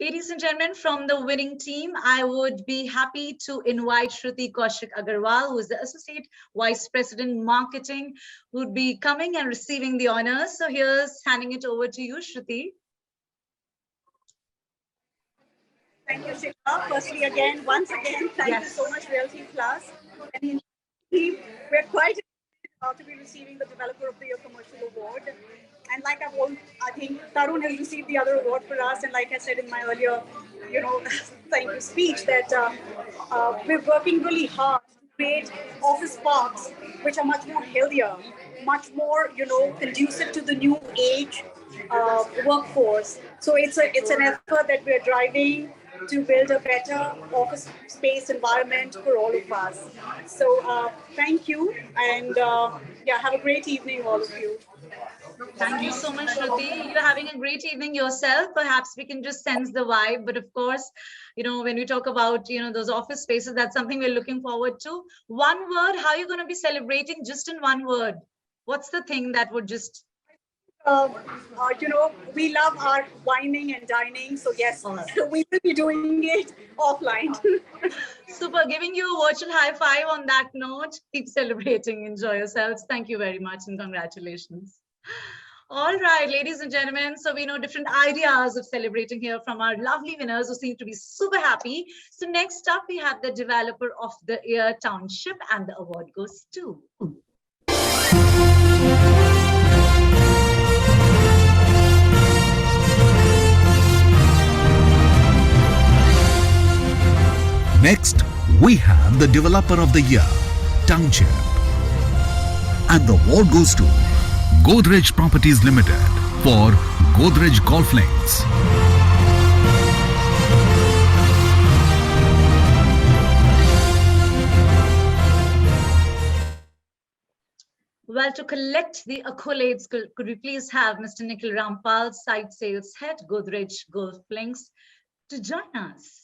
Ladies and gentlemen, from the winning team, I would be happy to invite Shruti Kaushik Agarwal, who is the Associate Vice President Marketing, who would be coming and receiving the honors. So here's handing it over to you, Shruti. Thank you, Shikha. Firstly, once again, thank you so much, Realty Plus. And team, we're quite excited to be receiving the Developer of the Year Commercial Award. And like I think Tarun has received the other award for us. And like I said in my earlier, thank you speech, that we're working really hard to create office parks which are much more healthier, much more, conducive to the new age workforce. So it's an effort that we're driving to build a better office space environment for all of us. So thank you, and have a great evening, all of you. Thank you so much, Shruti. You're having a great evening yourself. Perhaps we can just sense the vibe. But of course, when we talk about, those office spaces, that's something we're looking forward to. One word, how are you going to be celebrating just in one word? What's the thing that would just... we love our wining and dining. So yes, we will be doing it offline. Super. Giving you a virtual high five on that note. Keep celebrating. Enjoy yourselves. Thank you very much and congratulations. All right, ladies and gentlemen, so we know different ideas of celebrating here from our lovely winners who seem to be super happy. So next up, we have the Developer of the Year Township, and the award goes to... Next, we have the Developer of the Year, Township. And the award goes to Godrej Properties Limited for Godrej Golf Links. Well, to collect the accolades, could we please have Mr. Nikhil Rampal, Site Sales Head, Godrej Golf Links, to join us?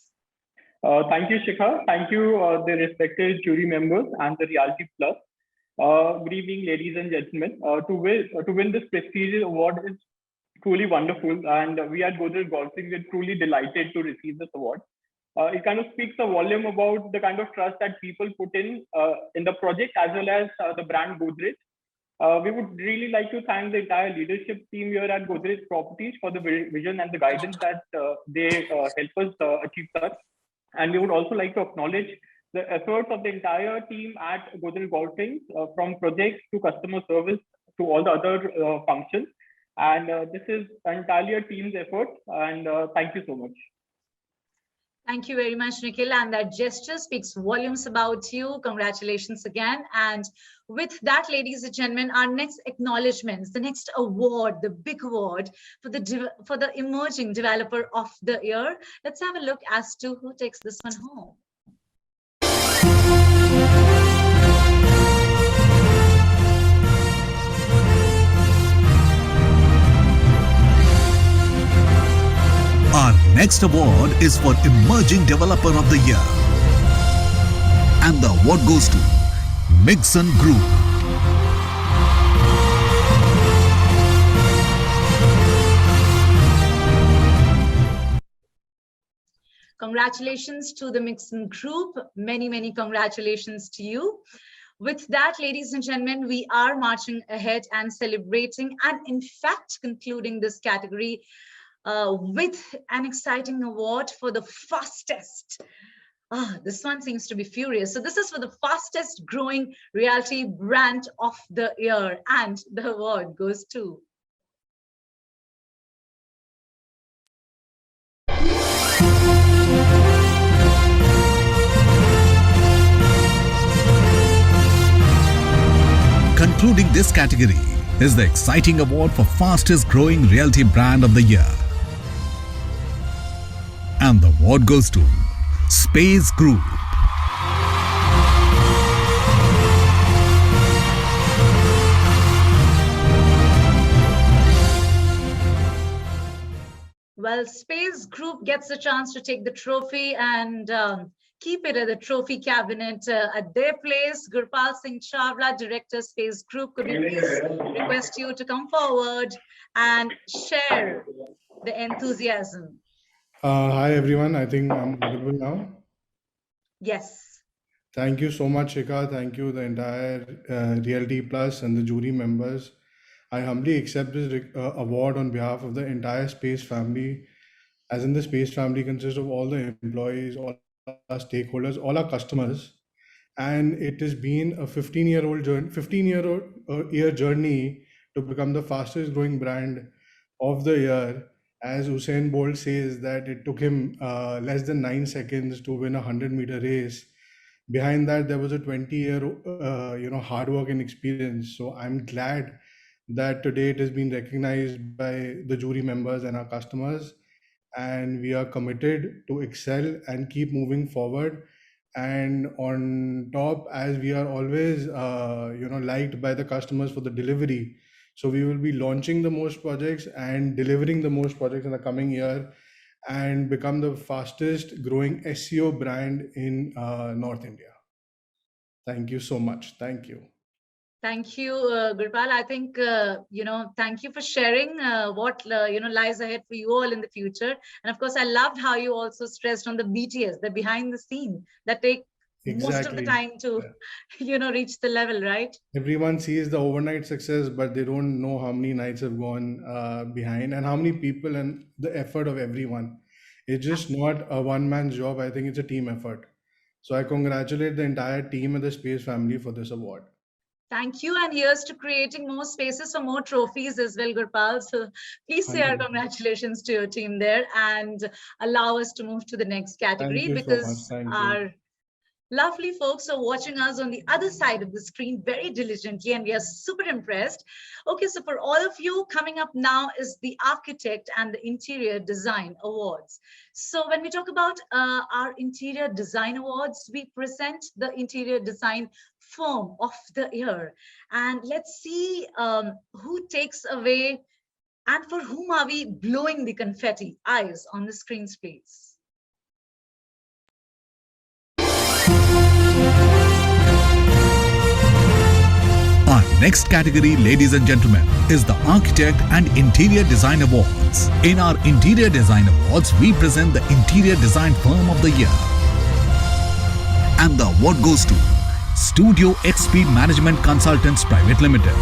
Thank you, Shikha. Thank you, the respected jury members and the Realty Plus. Good evening, ladies and gentlemen. To win this prestigious award is truly wonderful, and we at Godrej Golf Links are truly delighted to receive this award. It kind of speaks a volume about the kind of trust that people put in the project, as well as the brand Godrej. We would really like to thank the entire leadership team here at Godrej Properties for the vision and the guidance that they help us achieve such. And we would also like to acknowledge the efforts of the entire team at Godrej Golf Links, from projects to customer service to all the other functions. And this is entirely a team's effort. And thank you so much. Thank you very much, Nikhil. And that gesture speaks volumes about you. Congratulations again. And with that, ladies and gentlemen, our next acknowledgements, the next award, the big award for the emerging developer of the year. Let's have a look as to who takes this one home. Our next award is for Emerging Developer of the Year. And the award goes to Mixon Group. Congratulations to the Mixon Group. Many, many congratulations to you. With that, ladies and gentlemen, we are marching ahead and celebrating and in fact concluding this category with an exciting award for the fastest. This one seems to be furious. So this is for the fastest growing realty brand of the year, and the award goes to Concluding this category is the exciting award for fastest growing realty brand of the year. And the award goes to Space Group. Well, Space Group gets a chance to take the trophy and keep it at the trophy cabinet at their place. Gurpal Singh Chawla, Director, Space Group, could we please request you to come forward and share the enthusiasm? Hi, everyone. I think I'm audible now. Yes. Thank you so much, Shikha. Thank you, the entire Realty Plus and the jury members. I humbly accept this award on behalf of the entire Space family, as in the Space family consists of all the employees, all our stakeholders, all our customers. And it has been a 15-year journey to become the fastest growing brand of the year. As Usain Bolt says that it took him less than 9 seconds to win a 100-meter race. Behind that, there was a 20-year, hard work and experience. So I'm glad that today it has been recognized by the jury members and our customers. And we are committed to excel and keep moving forward. And on top, as we are always, liked by the customers for the delivery. So we will be launching the most projects and delivering the most projects in the coming year and become the fastest growing SEO brand in North India. Thank you so much. Thank you. Thank you, Gurpal. I think, thank you for sharing what, lies ahead for you all in the future. And of course, I loved how you also stressed on the BTS, the behind the scene that take most of the time to, reach the level, right? Everyone sees the overnight success, but they don't know how many nights have gone behind and how many people and the effort of everyone. It's just not a one-man's job. I think it's a team effort. So I congratulate the entire team and the Space family for this award. Thank you. And here's to creating more spaces for more trophies as well, Gurpal. So please say our congratulations to your team there and allow us to move to the next category because our lovely folks are watching us on the other side of the screen very diligently and we are super impressed. Okay, so for all of you, coming up now is the Architect and the Interior Design Awards. So when we talk about our Interior Design Awards, we present the Interior Design Firm of the Year. And let's see who takes away and for whom are we blowing the confetti. Eyes on the screens, please. Our next category, ladies and gentlemen, is the Architect and Interior Design Awards. In our Interior Design Awards, we present the Interior Design Firm of the Year. And the award goes to Studio XP Management Consultants Private Limited.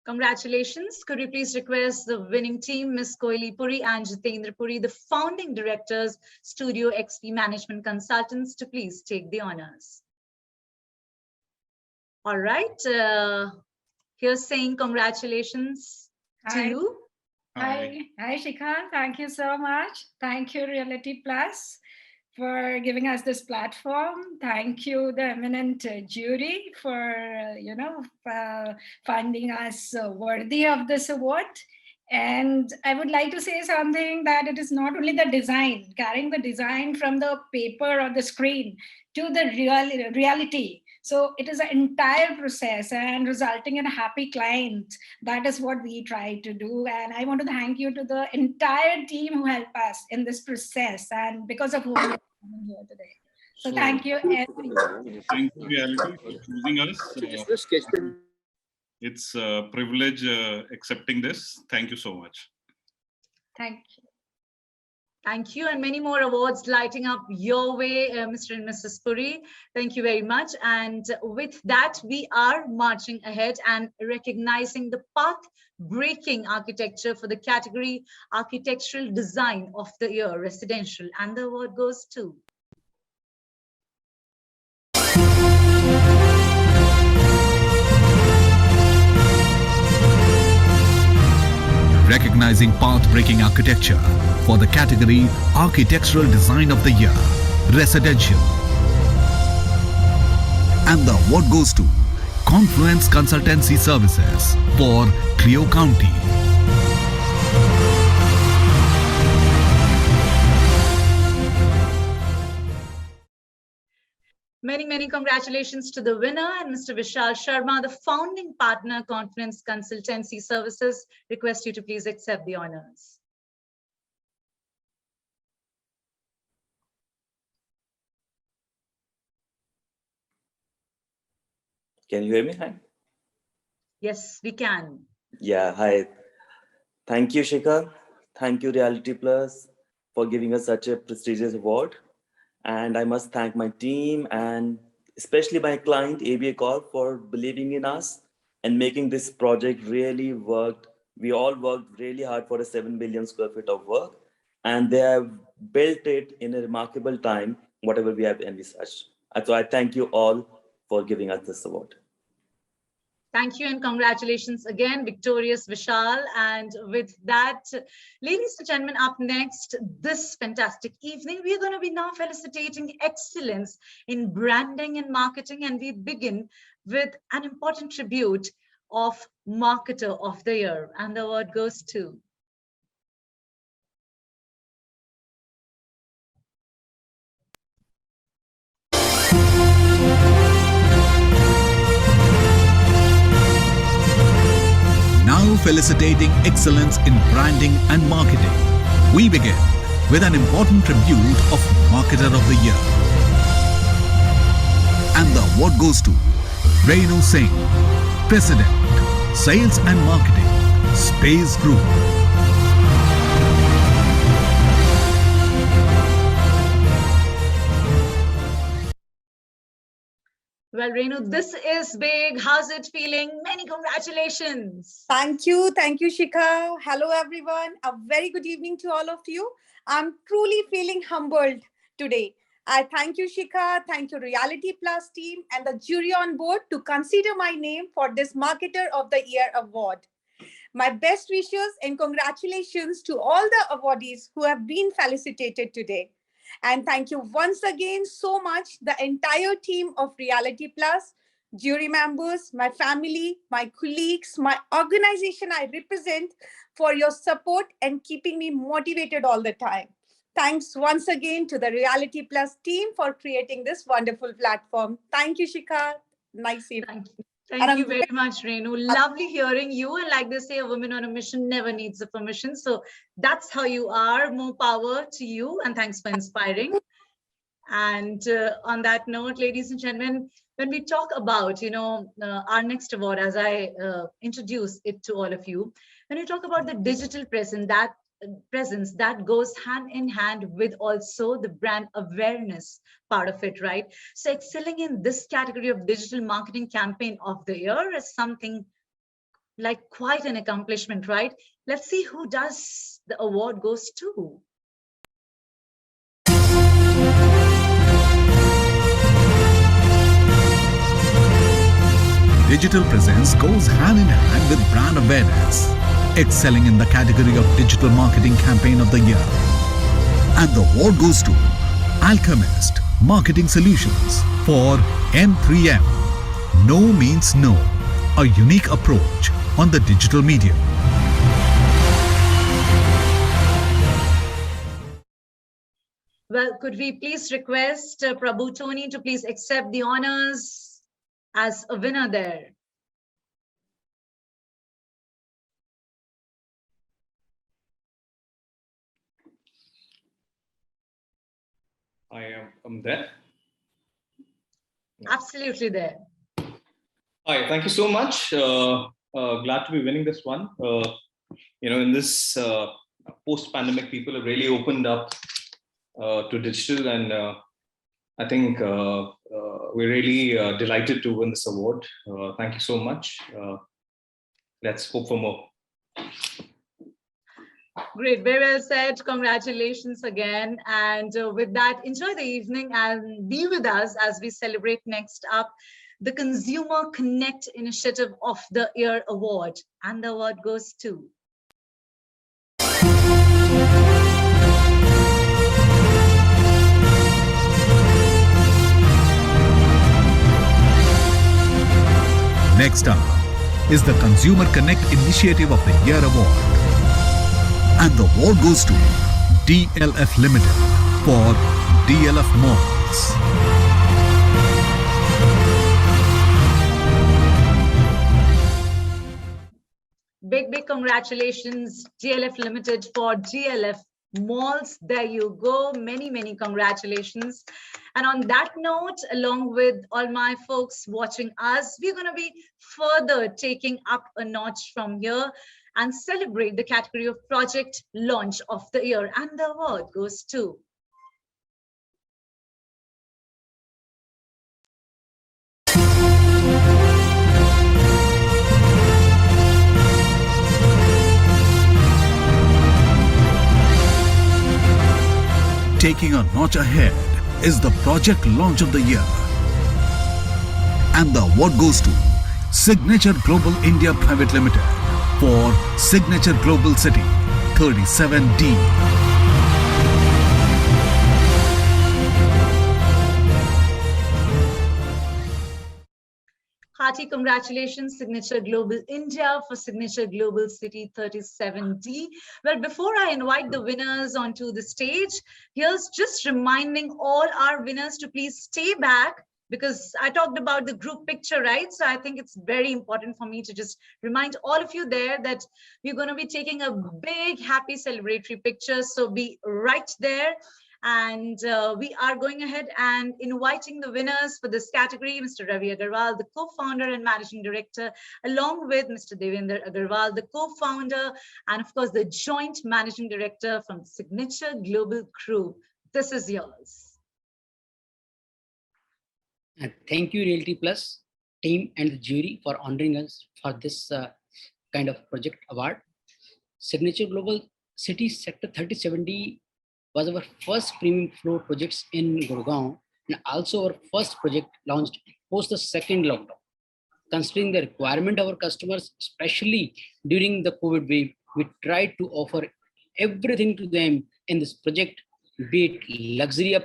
Congratulations. Could we please request the winning team, Ms. Koili Puri and Jitendra Puri, the founding directors, Studio XP Management Consultants, to please take the honors. All right. Here's saying congratulations to Hi. you. Hi, Shikha. Thank you so much. Thank you, Reality Plus, for giving us this platform. Thank you, the eminent jury, for finding us worthy of this award. And I would like to say something, that it is not only the design, carrying the design from the paper or the screen to the reality. So it is an entire process and resulting in a happy client. That is what we try to do. And I want to thank you to the entire team who helped us in this process, and because of whom we are here today. So thank you, everyone. Thank you, Reality, for choosing us. It's a privilege accepting this. Thank you so much. Thank you. Thank you, and many more awards lighting up your way, Mr. and Mrs. Puri. Thank you very much. And with that, we are marching ahead and recognizing the path-breaking architecture for the category Architectural Design of the Year, Residential. And the award goes to recognizing path-breaking architecture for the category Architectural Design of the Year, Residential. And the award goes to Confluence Consultancy Services for Clio County. many congratulations to the winner and Mr. Vishal Sharma, the founding partner, Confluence Consultancy Services. Request you to please accept the honors. Can you hear me? Hi. Yes, we can. Yeah, hi. Thank you, Shikha. Thank you, Reality Plus, for giving us such a prestigious award. And I must thank my team and especially my client, ABA Corp, for believing in us and making this project really work. We all worked really hard for a 7 billion square feet of work, and they have built it in a remarkable time, whatever we have envisaged. So I thank you all for giving us this award. Thank you and congratulations again, victorious Vishal. And with that, ladies and gentlemen, up next this fantastic evening, we are going to be now felicitating excellence in branding and marketing. And we begin with an important tribute of Marketer of the Year. And the award goes to Now felicitating excellence in branding and marketing, we begin with an important tribute of Marketer of the Year. And the award goes to Renu Singh, President, Sales and Marketing, Space Group. Well, Renu, this is big. How's it feeling? Many congratulations. Thank you, Shikha. Hello, everyone. A very good evening to all of you. I'm truly feeling humbled today. I thank you, Shikha. Thank you, Reality Plus team and the jury on board to consider my name for this Marketer of the Year award. My best wishes and congratulations to all the awardees who have been felicitated today. And thank you once again so much, the entire team of Reality Plus, jury members, my family, my colleagues, my organization I represent, for your support and keeping me motivated all the time. Thanks once again to the Reality Plus team for creating this wonderful platform. Thank you, Shikha. Nice evening. Thank you very much, Renu. Lovely hearing you. And like they say, a woman on a mission never needs a permission. So that's how you are. More power to you. And thanks for inspiring. And on that note, ladies and gentlemen, when we talk about, our next award, as I introduce it to all of you, when you talk about the digital presence, that goes hand in hand with also the brand awareness part of it, right? So excelling in this category of digital marketing campaign of the year is something like quite an accomplishment, right? Let's see who does the award goes to. digital presence goes hand in hand with brand awareness, excelling in the category of Digital Marketing Campaign of the Year. And the award goes to Alchemist Marketing Solutions for N3M. No means no, a unique approach on the digital medium. Well, could we please request Prabhu Tony to please accept the honors as a winner there? I'm there. Absolutely there. Hi, thank you so much. Glad to be winning this one. In this post-pandemic, people have really opened up to digital, and I think we're really delighted to win this award. Thank you so much. Let's hope for more. Great, very well said. Congratulations again. And with that, enjoy the evening and be with us as we celebrate next up the Consumer Connect Initiative of the Year Award. And the award goes to Next up is the Consumer Connect Initiative of the Year Award. And the award goes to DLF Limited for DLF Malls. big congratulations, DLF Limited for DLF Malls. There you go. Many congratulations. And on that note, along with all my folks watching us, we're going to be further taking up a notch from here and celebrate the category of Project Launch of the Year. And the award goes to Taking a notch ahead is the Project Launch of the Year. And the award goes to Signature Global India Private Limited for Signature Global City 37D. hearty congratulations, Signature Global India for Signature Global City 37D. Well, before I invite the winners onto the stage, here's just reminding all our winners to please stay back, because I talked about the group picture, right? So I think it's very important for me to just remind all of you there that we're going to be taking a big, happy celebratory picture. So be right there. And we are going ahead and inviting the winners for this category, Mr. Ravi Agarwal, the co-founder and managing director, along with Mr. Devendra Agarwal, the co-founder, and of course, the joint managing director from Signature Global Group. This is yours. And thank you, Realty Plus team and the jury for honoring us for this kind of project award. Signature Global City Sector 3070 was our first premium floor projects in Gurgaon, and also our first project launched post the second lockdown. Considering the requirement of our customers, especially during the COVID wave, we tried to offer everything to them in this project, be it luxury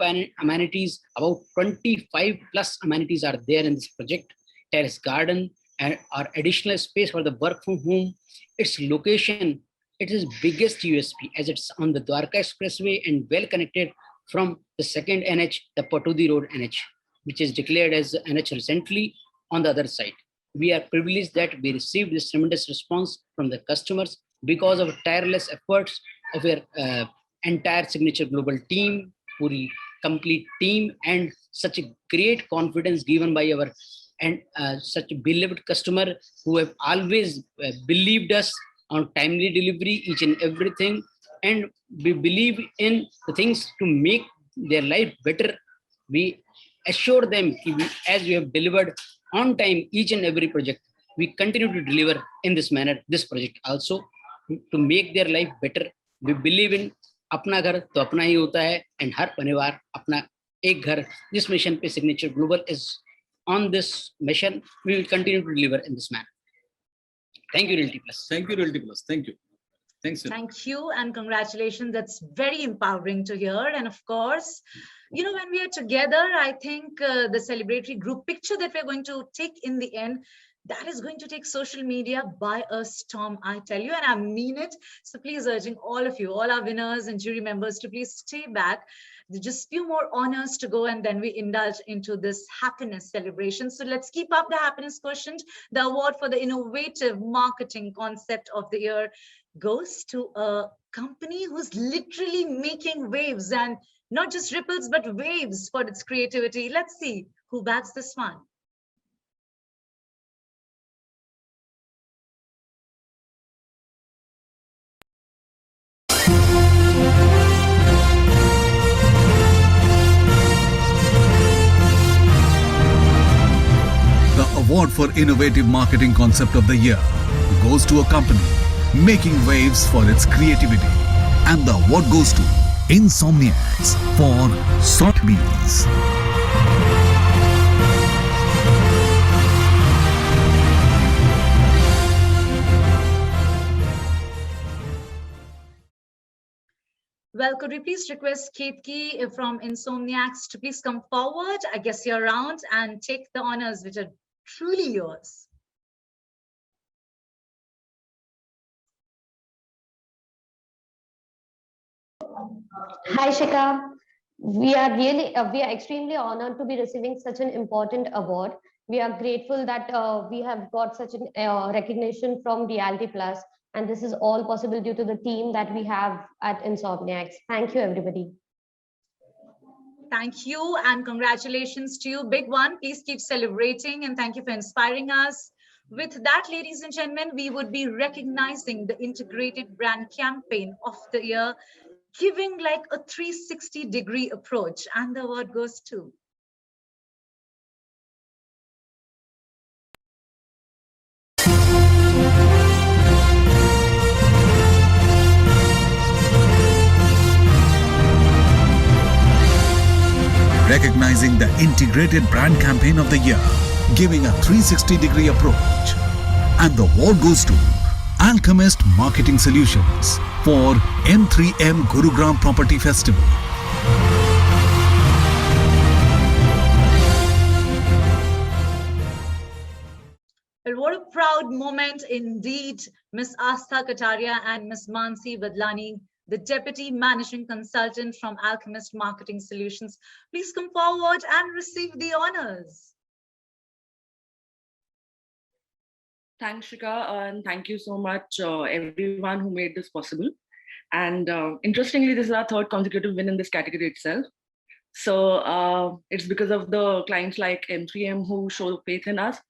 amenities. About 25 plus amenities are there in this project. Terrace garden and our additional space for the work from home. Its location, it is biggest USP as it's on the Dwarka Expressway and well connected from the second NH, the Patudi Road NH, which is declared as NH recently on the other side. We are privileged that we received this tremendous response from the customers because of tireless efforts of our entire Signature Global team, Puri complete team, and such a great confidence given by our and such a beloved customer who have always believed us on timely delivery, each and everything, and we believe in the things to make their life better. We assure them as we have delivered on time each and every project, we continue to deliver in this manner this project also to make their life better. We believe in अपना घर तो अपना ही होता है, and हर परिवार अपना एक घर. This mission पे Signature Global is on this mission. We will continue to deliver in this manner. Thank you, Realty Plus. Thank you, Realty Plus. Thank you. Thanks. Thank you and congratulations. That's very empowering to hear. And of course, you know, when we are together, I think the celebratory group picture that we're going to take in the end, that is going to take social media by a storm, I tell you, and I mean it. So please urging all of you, all our winners and jury members to please stay back. There's just few more honors to go and then we indulge into this happiness celebration. So let's keep up the happiness quotient. The award for the innovative marketing concept of the year goes to a company who's literally making waves, and not just ripples, but waves for its creativity. Let's see who bags this one. The award for innovative marketing concept of the year goes to a company making waves for its creativity, and the award goes to Insomniacs for Sotheby's. Well, could we please request Ketki from Insomniacs to please come forward? I guess you're around, and take the honors which are truly yours. Hi, Shikha. We are extremely honored to be receiving such an important award. We are grateful that we have got such a recognition from Reality Plus, and this is all possible due to the team that we have at Insomniacs. Thank you, everybody. Thank you and congratulations to you. Big one. Please keep celebrating and thank you for inspiring us. With that, ladies and gentlemen, we would be recognizing the integrated brand campaign of the year, giving like a 360-degree approach, and the award goes to recognizing the integrated brand campaign of the year, giving a 360-degree approach. And the award goes to Alchemist Marketing Solutions for M3M Gurugram Property Festival. Well, what a proud moment indeed, Ms. Astha Kataria and Ms. Mansi Badlani, the Deputy Managing Consultant from Alchemist Marketing Solutions. Please come forward and receive the honors. Thanks, Shikha, and thank you so much, everyone who made this possible. And interestingly, this is our third consecutive win in this category itself. So it's because of the clients like M3M who show faith in us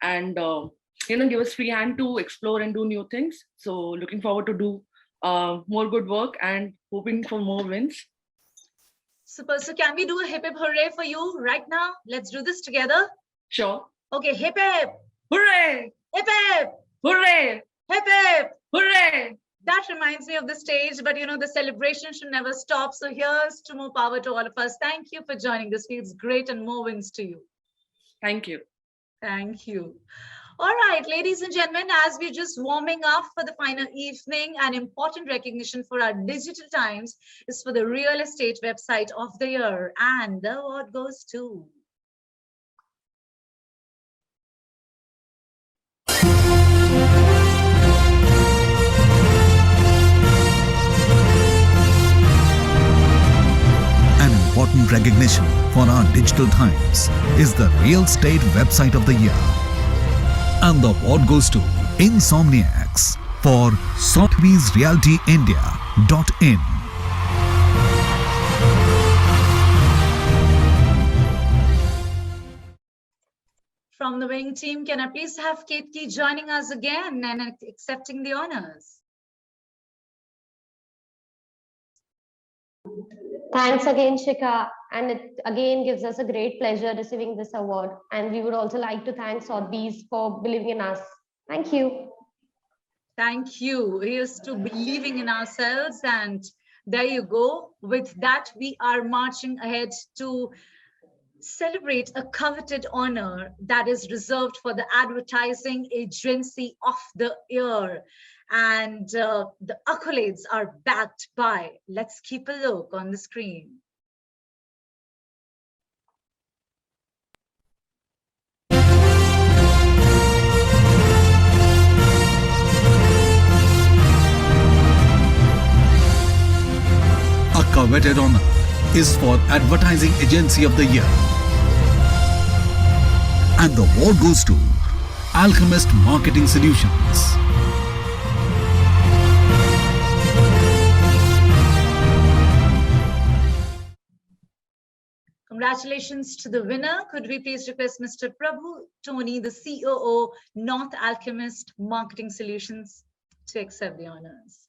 and give us free hand to explore and do new things. So looking forward to do more good work and hoping for more wins. Super. So can we do a hip hip hooray for you right now? Let's do this together. Sure. Okay, hip hip. Hooray! Hip hip. Hooray! Hip hip. Hooray! That reminds me of the stage, but the celebration should never stop. So here's to more power to all of us. Thank you for joining. This feels great, and more wins to you. Thank you. Thank you. All right, ladies and gentlemen, as we're just warming up for the final evening, an important recognition for our digital times is for the real estate website of the year, and the award goes to Important recognition for our digital times is the real estate website of the year. And the award goes to Insomniacs for Sotheby'sRealtyIndia.in. From the Wing team, can I please have Ketki joining us again and accepting the honors? Thanks again, Shikha. And it again gives us a great pleasure receiving this award. And we would also like to thank Sotheby's for believing in us. Thank you. Thank you. Here's to believing in ourselves. And there you go. With that, we are marching ahead to celebrate a coveted honor that is reserved for the Advertising Agency of the Year. And the accolades are backed by, let's keep a look on the screen. A coveted honor is for Advertising Agency of the Year. And the award goes to Alchemist Marketing Solutions. Congratulations to the winner. Could we please request Mr. Prabhu Tony, the COO, North Alchemist Marketing Solutions, to accept the honors.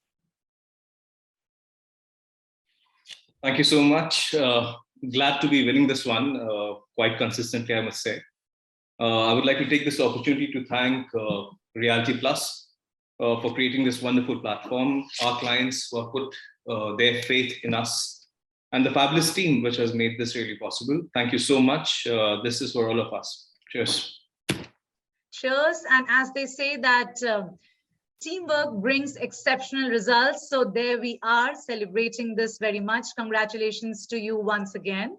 Thank you so much. Glad to be winning this one quite consistently, I must say. I would like to take this opportunity to thank Reality Plus for creating this wonderful platform, our clients who have put their faith in us, and the fabulous team which has made this really possible. Thank you so much. This is for all of us. Cheers. Cheers. And as they say that teamwork brings exceptional results. So there we are celebrating this very much. Congratulations to you once again.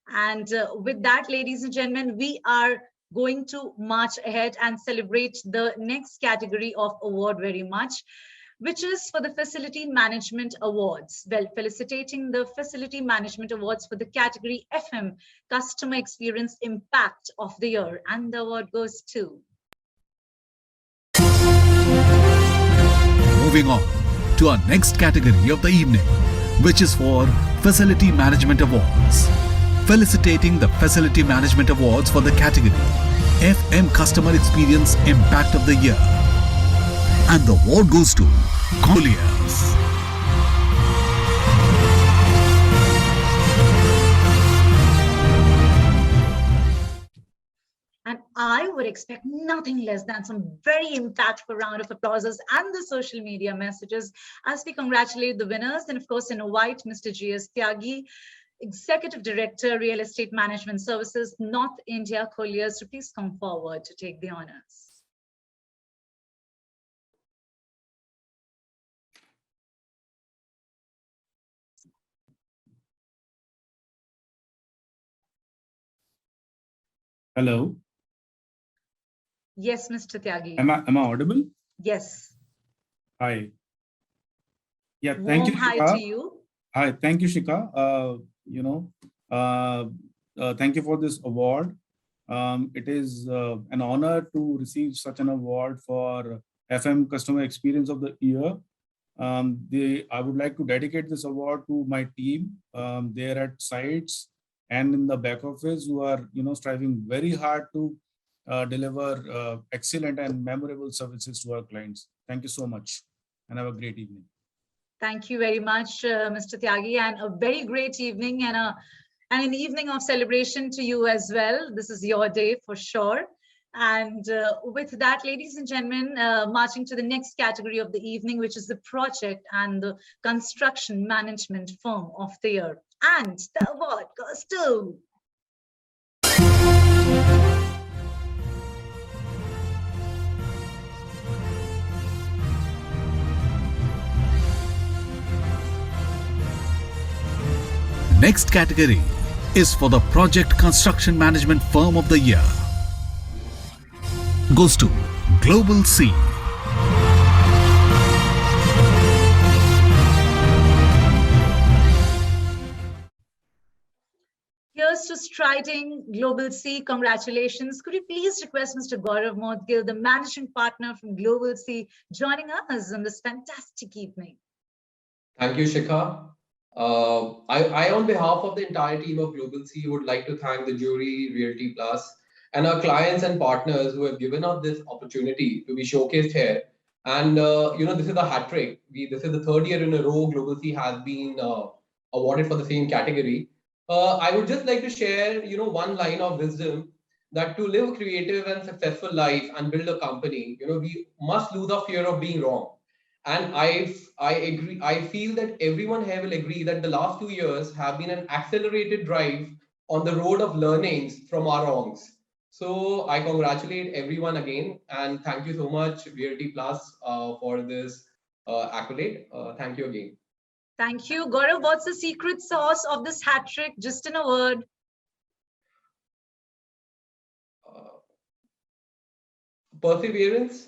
And with that, ladies and gentlemen, we are going to march ahead and celebrate the next category of award very much, which is for the Facility Management Awards. Well, felicitating the Facility Management Awards for the category FM Customer Experience Impact of the Year. And the award goes to... Moving on to our next category of the evening, which is for Facility Management Awards. Felicitating the Facility Management Awards for the category FM Customer Experience Impact of the Year. And the award goes to Colliers. And I would expect nothing less than some very impactful round of applauses and the social media messages as we congratulate the winners. And of course, in white, Mr. G.S. Tyagi, Executive Director, Real Estate Management Services, North India Colliers, to please come forward to take the honors. Hello. Yes, Mr. Tyagi. Am I audible? Yes. Hi. Yeah, thank you. Hi Shikha. to you. Hi, thank you, Shikha. Thank you for this award. It is an honor to receive such an award for FM Customer Experience of the Year. I would like to dedicate this award to my team. They're at sites and in the back office who are striving very hard to deliver excellent and memorable services to our clients. Thank you so much and have a great evening. Thank you very much, Mr. Tyagi, and a very great evening and an evening of celebration to you as well. This is your day for sure. And with that, ladies and gentlemen, marching to the next category of the evening, which is the Project and the Construction Management Firm of the Year. And the award goes to... Next category is for the Project Construction Management Firm of the Year. Goes to Global C. Here's to striding Global C. Congratulations. Could you please request Mr. Gaurav Modgil, the managing partner from Global C, joining us on this fantastic evening? Thank you, Shikha. I, on behalf of the entire team of Global C, would like to thank the jury, Realty Plus, and our clients and partners who have given us this opportunity to be showcased here. And this is a hat trick. This is the third year in a row Global C has been awarded for the same category. I would just like to share, one line of wisdom that to live a creative and successful life and build a company, we must lose our fear of being wrong. And I agree. I feel that everyone here will agree that the last 2 years have been an accelerated drive on the road of learnings from our wrongs. So I congratulate everyone again, and thank you so much, VLT Plus, for this accolade. Thank you again. Thank you. Gaurav, what's the secret sauce of this hat trick? Just in a word. Perseverance.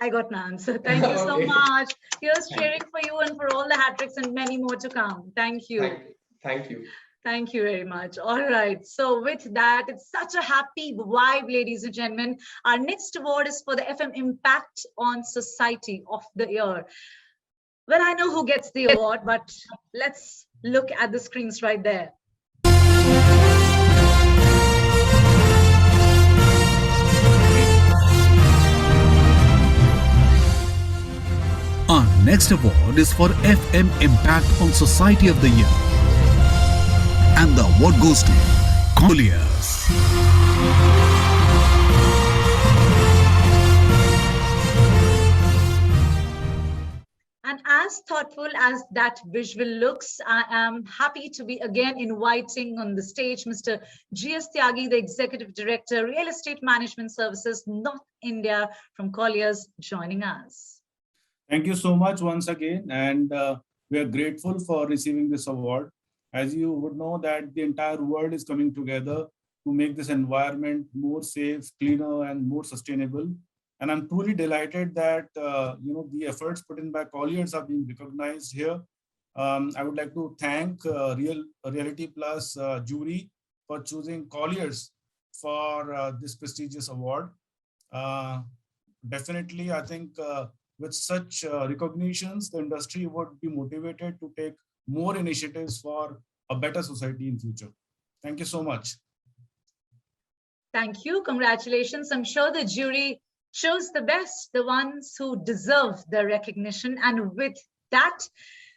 I got an answer. Thank you so Okay. much. Here's cheering for you and for all the hat tricks and many more to come. Thank you. Thank you. Thank you very much. All right. So with that, it's such a happy vibe, ladies and gentlemen. Our next award is for the FM Impact on Society of the Year. Well, I know who gets the award, but let's look at the screens right there. Our next award is for FM Impact on Society of the Year. And the award goes to Colliers. And as thoughtful as that visual looks, I am happy to be again inviting on the stage Mr. G.S. Tyagi, the Executive Director, Real Estate Management Services, North India from Colliers, joining us. Thank you so much once again, and we are grateful for receiving this award. As you would know that the entire world is coming together to make this environment more safe, cleaner, and more sustainable. And I'm truly delighted that the efforts put in by Colliers are being recognized here. I would like to thank Reality Plus jury for choosing Colliers for this prestigious award. Definitely, I think with such recognitions, the industry would be motivated to take more initiatives for a better society in future. Thank you so much. Thank you. Congratulations. I'm sure the jury chose the best, the ones who deserve the recognition. And with that,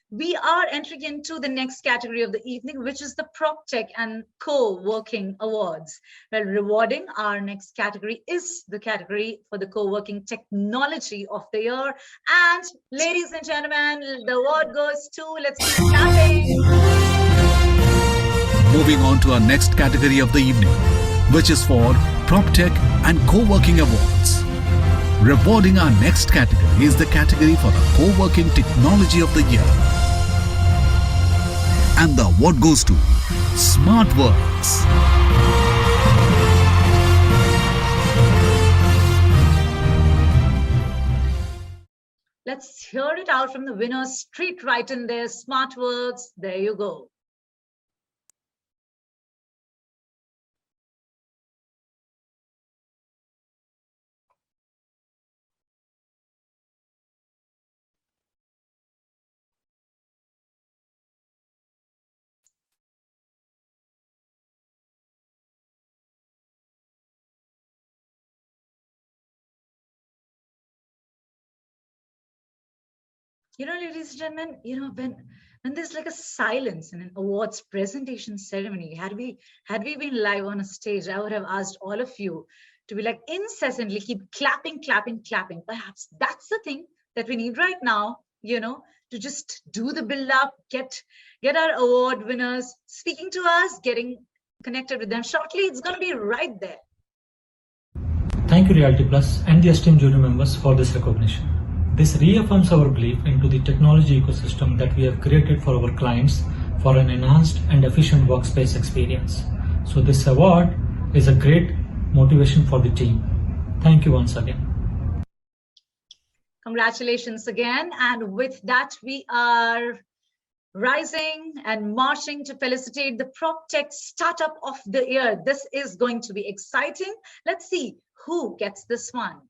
we are entering into the next category of the evening, which is the PropTech and Co-working Awards. Well, rewarding our next category is the category for the Co-working Technology of the Year. And ladies and gentlemen, the award goes to, let's keep clapping. Moving on to our next category of the evening, which is for PropTech and Co-working Awards. Rewarding our next category is the category for the Co-working Technology of the Year. And the award goes to SmartWorks. Let's hear it out from the winners. Street right in there, SmartWorks. There you go. Ladies and gentlemen, when there's like a silence in an awards presentation ceremony, had we been live on a stage, I would have asked all of you to be like incessantly keep clapping, clapping, clapping. Perhaps that's the thing that we need right now, to just do the build up, get our award winners speaking to us, getting connected with them shortly. It's going to be right there. Thank you, Reality Plus and the esteemed jury members for this recognition. This reaffirms our belief into the technology ecosystem that we have created for our clients for an enhanced and efficient workspace experience. So this award is a great motivation for the team. Thank you once again. Congratulations again. And with that, we are rising and marching to felicitate the PropTech Startup of the Year. This is going to be exciting. Let's see who gets this one.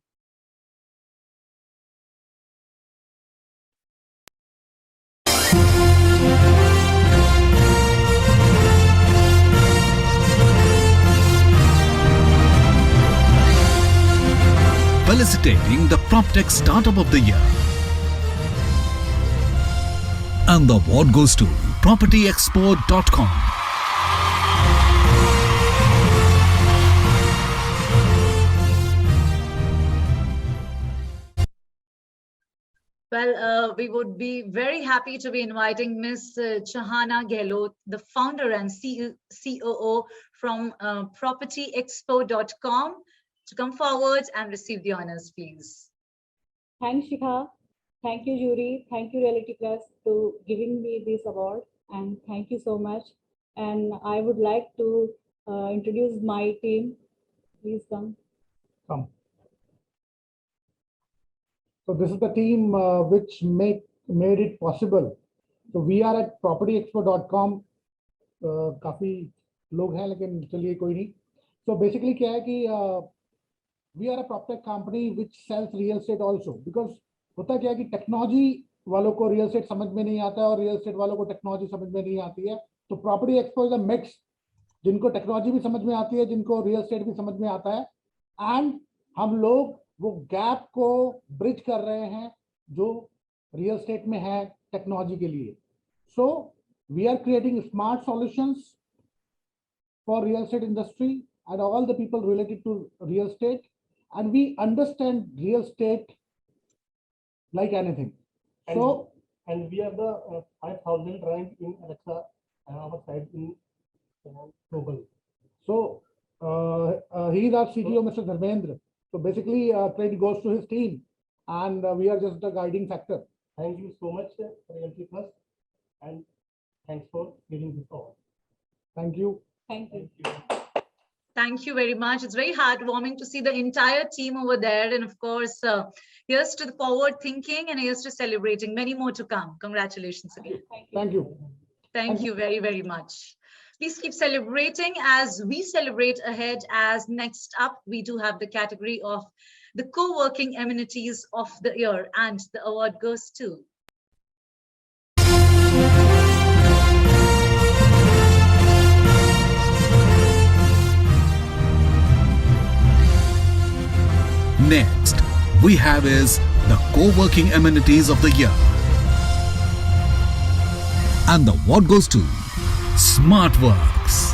Felicitating the PropTech Startup of the Year. And the award goes to PropertyExpert.com. Well, we would be very happy to be inviting Ms. Chahana Gehlot, the founder and COO from propertyexpo.com, to come forward and receive the honors, please. Thanks, Shikha. Thank you, jury. Thank you, Reality Plus, to giving me this award. And thank you so much. And I would like to introduce my team. Please come. Come. So this is the team which made it possible. So we are at propertyexpo.com. काफी लोग हैं लेकिन चलिए कोई नहीं. So basically क्या है कि we are a PropTech company which sells real estate also, because होता क्या है कि टेक्नोलॉजी वालों को रियल एस्टेट समझ में नहीं आता है और रियल एस्टेट वालों को टेक्नोलॉजी समझ में नहीं आती है. तो property expo is a mix, जिनको टेक्नोलॉजी भी समझ में आती है, जिनको रियल एस्टेट भी समझ में आता है, एंड हम लोग वो गैप को ब्रिज कर रहे हैं जो रियल एस्टेट में है टेक्नोलॉजी के लिए. So we are creating smart solutions for real estate industry and all the people related to real estate, and we understand real estate like anything. And we have the 5,000 rank in Alexa our site in global. So he is our CTO, Mr. Dharmendra. So basically credit goes to his team, and we are just the guiding factor. Thank you so much, Reality Plus, and thanks for giving this award. Thank you. Thank you. Thank you very much. It's very heartwarming to see the entire team over there. And of course, here's to the forward thinking and here's to celebrating. Many more to come. Congratulations again. Thank you. Thank you very, very much. Please keep celebrating as we celebrate ahead. As next up, we do have the category of the co-working amenities of the year, and the award goes to Next, we have is the co-working amenities of the year. And the award goes to SmartWorks.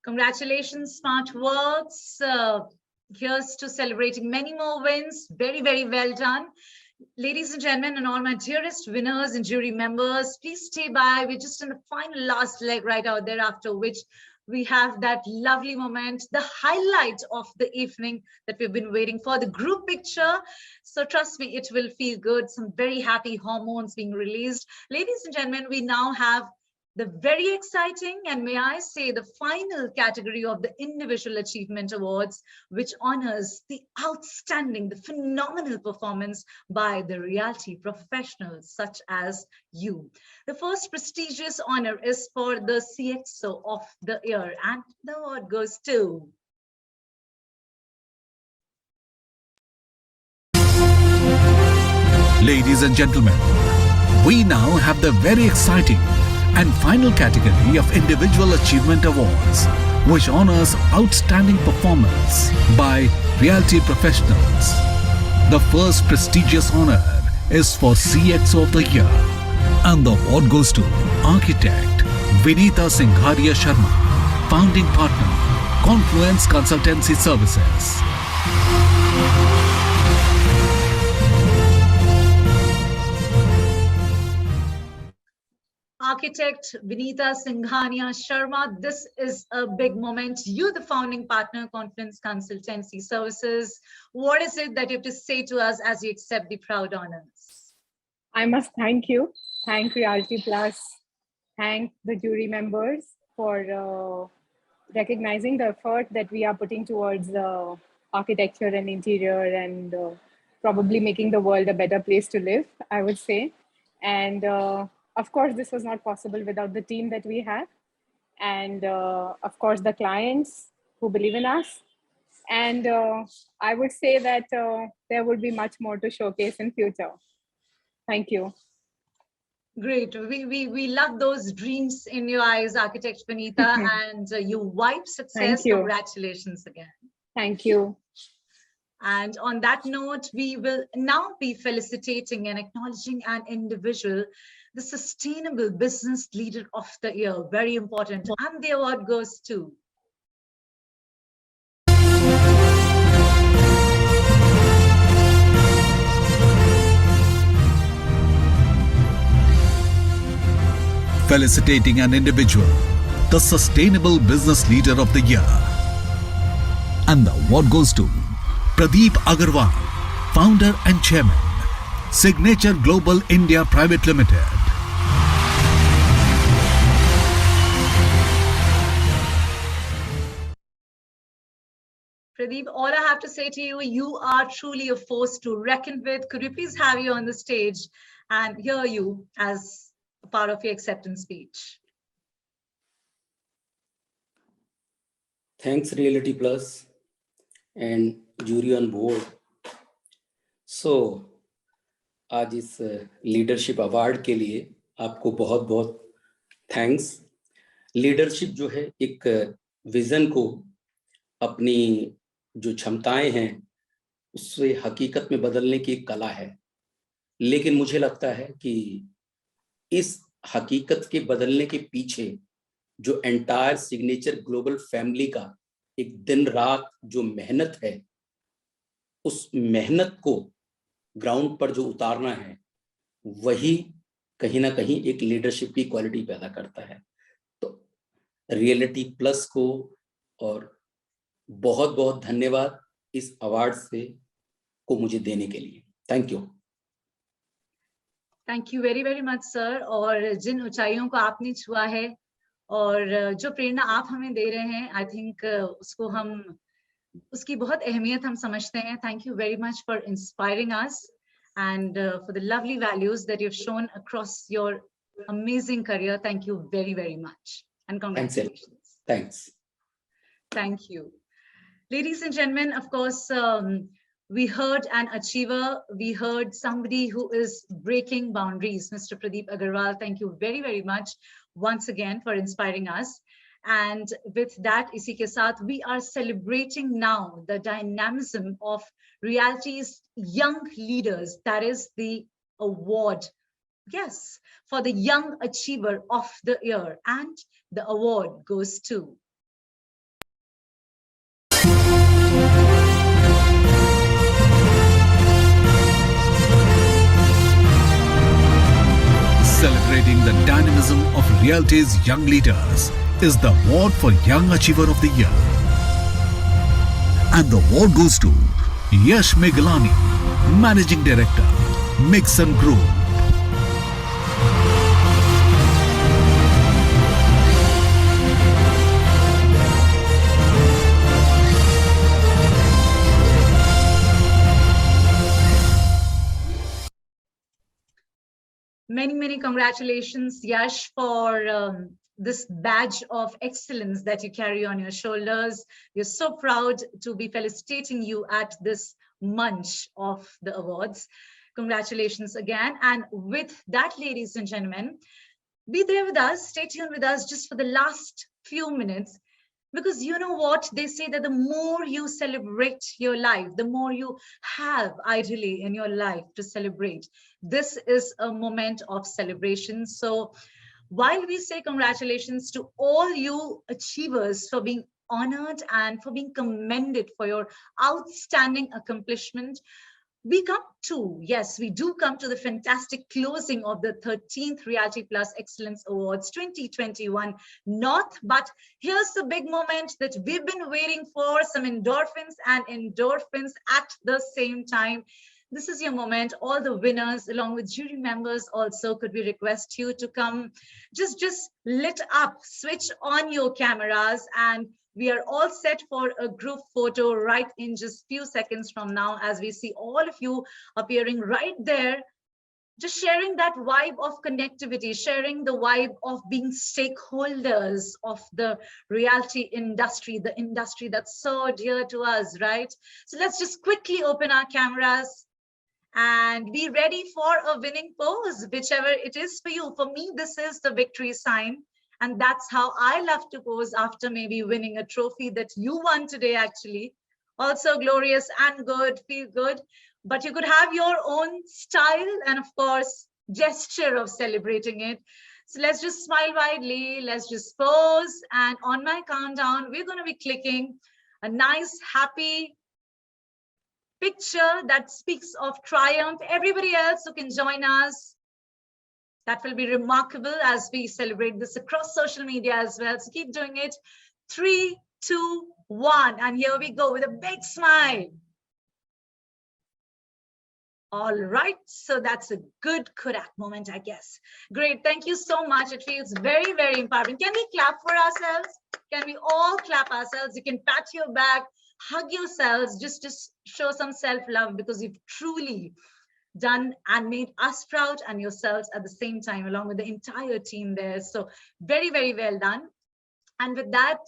Congratulations, SmartWorks. Here's to celebrating many more wins. Very, very well done. Ladies and gentlemen, and all my dearest winners and jury members, please stay by. We're just in the final last leg right out there, after which we have that lovely moment, the highlight of the evening that we've been waiting for, the group picture. So trust me, it will feel good. Some very happy hormones being released. Ladies and gentlemen, we now have the very exciting, and may I say, the final category of the Individual Achievement Awards, which honors the outstanding, the phenomenal performance by the reality professionals such as you. The first prestigious honor is for the CXO of the year, and the award goes to Ladies and gentlemen, we now have the very exciting and final category of Individual Achievement Awards, which honors outstanding performance by reality professionals. The first prestigious honor is for CXO of the Year, and the award goes to architect Vinita Singharia Sharma, founding partner, Confluence Consultancy Services. Architect Vinita Singhania Sharma. This is a big moment. You, the founding partner, Confluence Consultancy Services. What is it that you have to say to us as you accept the proud honors? I must thank you. Thank Reality Plus. Thank the jury members for recognizing the effort that we are putting towards architecture and interior, and probably making the world a better place to live, I would say. And of course, this was not possible without the team that we have. And of course, the clients who believe in us. And I would say that there would be much more to showcase in future. Thank you. Great. We love those dreams in your eyes, Architect Vinita, and you wipe success. Thank you. Congratulations again. Thank you. And on that note, we will now be felicitating and acknowledging an individual, the Sustainable Business Leader of the Year. Very important. And the award goes to felicitating an individual, the Sustainable Business Leader of the Year. And the award goes to Pradeep Agarwal, Founder and Chairman, Signature Global India Private Limited. Pradeep, all I have to say to you, you are truly a force to reckon with. Could we please have you on the stage and hear you as a part of your acceptance speech? Thanks Reality Plus and jury on board. So, आज इस leadership award के लिए आपको बहुत बहुत thanks. Leadership जो है एक विजन को अपनी जो क्षमताएं हैं उससे हकीकत में बदलने की एक कला है, लेकिन मुझे लगता है कि इस हकीकत के बदलने के पीछे जो एंटायर सिग्नेचर ग्लोबल फैमिली का एक दिन रात जो मेहनत है, उस मेहनत को ग्राउंड पर जो उतारना है वही कहीं ना कहीं एक लीडरशिप की क्वालिटी पैदा करता है। तो रियलिटी प्लस को और बहुत बहुत धन्यवाद इस अवार्ड से को मुझे देने के लिए। Thank you. Thank you very very much sir. और जिन ऊंचाइयों को आपने छुआ है और जो प्रेरणा आप हमें दे रहे हैं, आई थिंक उसकी बहुत अहमियत हम समझते हैं। Thank you very much for inspiring us and for the lovely values that you've shown across your amazing career. Thank you very, very much. And congratulations. Thanks. Thank you. Ladies and gentlemen, of course, we heard an achiever. We heard somebody who is breaking boundaries. Mr. Pradeep Agarwal, thank you very, very much once again for inspiring us. And with that, isi ke saath, we are celebrating now the dynamism of Reality's young leaders. That is the award, yes, for the Young Achiever of the Year. And the award goes to celebrating the dynamism of Reality's young leaders is the award for Young Achiever of the Year. And the award goes to Yash Meghalani, Managing Director, Mixon Group. many, many congratulations, Yash, for this badge of excellence that you carry on your shoulders. We're so proud to be felicitating you at this munch of the awards. Congratulations again. And with that, ladies and gentlemen, be there with us, stay tuned with us just for the last few minutes, because you know what? They say that the more you celebrate your life, the more you have ideally in your life to celebrate. This is a moment of celebration. So while we say congratulations to all you achievers for being honored and for being commended for your outstanding accomplishment, we come to, yes, we do come to the fantastic closing of the 13th Reality Plus Excellence Awards 2021 North. But here's the big moment that we've been waiting for, some endorphins and endorphins at the same time. This is your moment. All the winners, along with jury members also, could we request you to come just lit up, switch on your cameras, and we are all set for a group photo right in just few seconds from now, as we see all of you appearing right there, just sharing that vibe of connectivity, sharing the vibe of being stakeholders of the reality industry, the industry that's so dear to us, right? So let's just quickly open our cameras and be ready for a winning pose, whichever it is for you. For me, this is the victory sign. And that's how I love to pose after maybe winning a trophy that you won today, actually. Also glorious and good, feel good. But you could have your own style and, of course, gesture of celebrating it. So let's just smile widely. Let's just pose. And on my countdown, we're going to be clicking a nice, happy picture that speaks of triumph. Everybody else who can join us, That will be remarkable as we celebrate this across social media as well. So keep doing it. 3, 2, 1. And here we go with a big smile. All right, so that's a good Kodak moment, I guess. Great, thank you so much. It feels very, very empowering. Can we clap for ourselves? Can we all clap ourselves? You can pat your back, hug yourselves, just to show some self-love, because you've truly done and made us proud and yourselves at the same time, along with the entire team there. So very, very well done. And with that,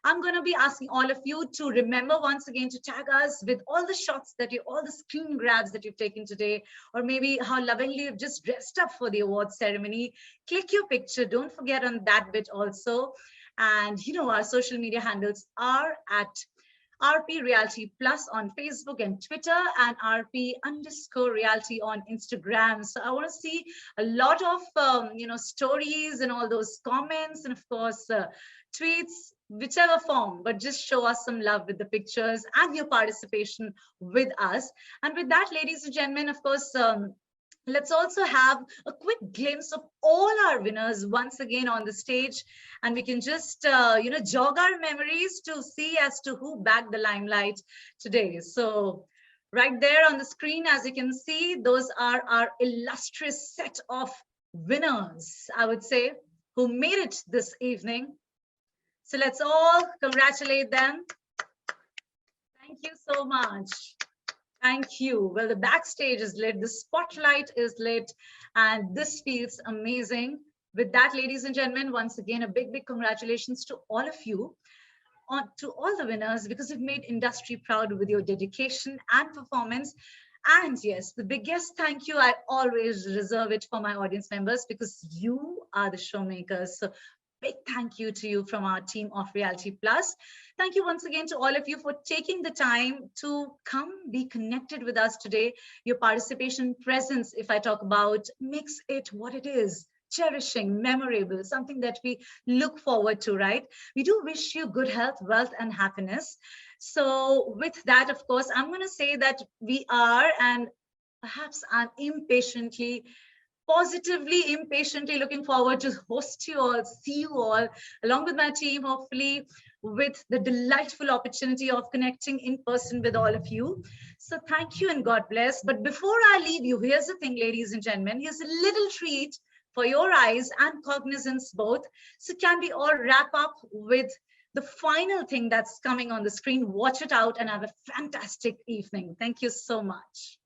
I'm going to be asking all of you to remember once again to tag us with all the shots that all the screen grabs that you've taken today, or maybe how lovingly you've just dressed up for the awards ceremony. Click your picture. Don't forget on that bit also. And our social media handles are at RP Realty Plus on Facebook and Twitter, and RP_Realty on Instagram. So I want to see a lot of stories and all those comments, and of course tweets, whichever form, but just show us some love with the pictures and your participation with us. And with that, ladies and gentlemen, of course, let's also have a quick glimpse of all our winners once again on the stage, and we can just jog our memories to see as to who bagged the limelight today. So right there on the screen, as you can see, those are our illustrious set of winners, I would say, who made it this evening. So let's all congratulate them. Thank you so much. Thank you. Well, the backstage is lit, the spotlight is lit, and this feels amazing. With that, ladies and gentlemen, once again, a big, big congratulations to all of you, to all the winners, because you've made industry proud with your dedication and performance. And yes, the biggest thank you, I always reserve it for my audience members, because you are the showmakers. So big thank you to you from our team of Realty Plus. Thank you once again to all of you for taking the time to come be connected with us today. Your participation, presence, if I talk about, makes it what it is. Cherishing, memorable, something that we look forward to, right? We do wish you good health, wealth, and happiness. So with that, of course, I'm going to say that we are, and perhaps I'm positively impatiently looking forward to host you all, see you all, along with my team, hopefully with the delightful opportunity of connecting in person with all of you. So thank you and God bless. But before I leave you, here's the thing, ladies and gentlemen, here's a little treat for your eyes and cognizance both. So can we all wrap up with the final thing that's coming on the screen? Watch it out and have a fantastic evening. Thank you so much.